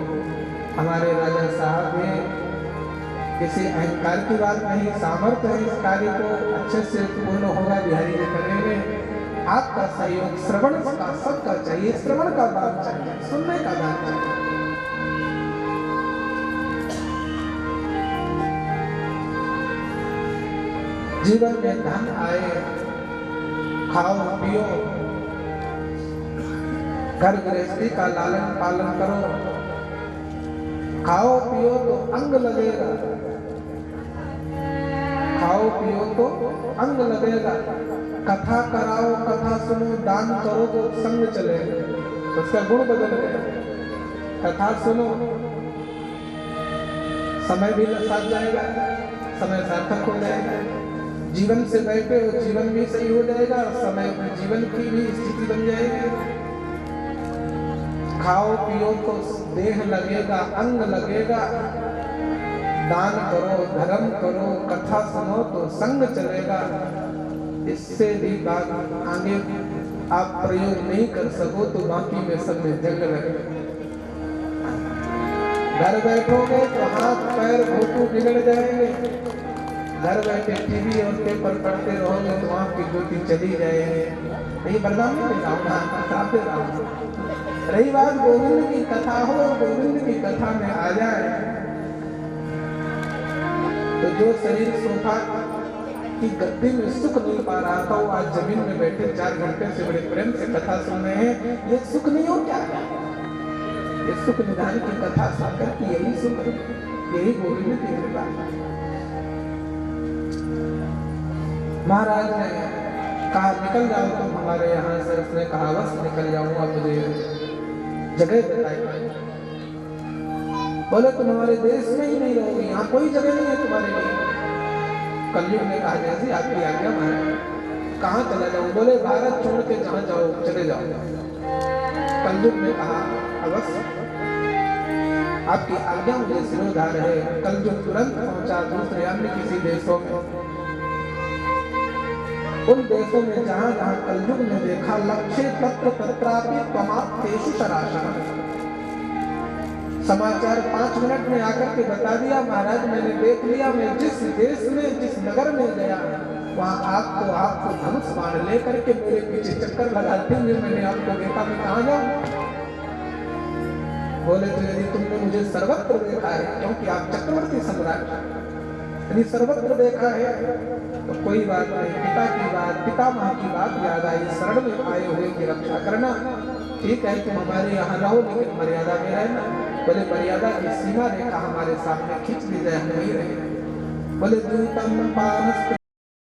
हमारे राजा साहब में किसी अहंकार की बात नहीं, सामर्थ्य है इस कार्य को अच्छे से पूर्ण होगा, बिहारी जी करेंगे। आपका सहयोग श्रवण का सबका चाहिए, श्रवण का दान चाहिए, सुनने का दान चाहिए। जीवन में धन आए, खाओ पियो, घर गृहस्थी का लालन पालन करो, खाओ पियो तो अंग लगेगा, खाओ पियो तो अंग लगेगा, कथा कराओ, कथा सुनो, दान करो तो संग चलेगा, उसका गुण बदल गया। कथा सुनो, समय भी साथ जाएगा, समय सार्थक हो जाएगा, जीवन से बैठे हो जीवन भी सही हो जाएगा, और समय में जीवन की भी स्थिति बन जाएगी। खाओ पियो तो देह लगेगा, अंग लगेगा, दान करो, धर्म करो, कथा सुनो तो संग चलेगा। इससे भी बात आगे आप प्रयोग नहीं कर सको तो बाकी में सब में जंग लगेगा। घर बैठोगे तो हाथ पैर घोटू बिगड़ जाएंगे, घर बैठे टीवी और पेपर पढ़ते रहोगे तो आपकी ड्यूटी चली जाएगी। नहीं बरदान नहीं दे रहा हूँ। रही बात गोविंद की कथा हो, गोविंद की कथा में आ जाए तो जो शरीर सोफा की गद्दी में सुख नहीं पा रहा था वो आज जमीन में बैठे 4 घंटे से बड़े प्रेम से कथा सुन रहे हैं। ये सुख नहीं हो क्या? ये सुख निधान की कथा सुनकर की यही सुख, यही गोविंद की कृपा। महाराज ने कहा निकल जाओ तुम हमारे यहाँ से, उसने कहा बस निकल जाऊंगा, मुझे जगह बताई। बोले तुम हमारे देश में ही नहीं रहोगे, यहाँ कोई जगह नहीं है तुम्हारे लिए। कलयुग ने कहा जैसी आपकी आज्ञा महाराज। कहाँ चला जाऊं? बोले भारत छोड़ के जहाँ जाओ चले जाओ। कलयुग ने कहा अवश्य आपकी आज्ञा मुझे सिरोधार है। कलयुग तुरंत पहुंचा दूसरे अन्य किसी देशों में, उन देशों में जहां जहां कलयुग ने देखा लक्ष्य तत्र तत्रापि त्वमाप्तेषु शराशरः। समाचार 5 मिनट में आकर के बता दिया महाराज मैंने देख लिया, मैं जिस देश में जिस नगर में गया वहां आपको धनुष बाण लेकर के मेरे पीछे चक्कर लगाते हुए मैंने आपको देखा। मैं कहाँ जाऊं? बोले तो यदि तुमने मुझे सर्वत्र देखा है, क्योंकि आप चक्रवर्ती सम्राट, यदि सर्वत्र देखा है तो कोई बात नहीं, पिता की बात, पितामह की बात याद आई, शरण में आए हुए की रक्षा करना। ठीक है तुम हमारे यहाँ रहो लेकिन मर्यादा में रहना। बोले मर्यादा की सीमा रेखा हमारे सामने खींच दी जाए, हम वही रहे। बोले दूतम पानस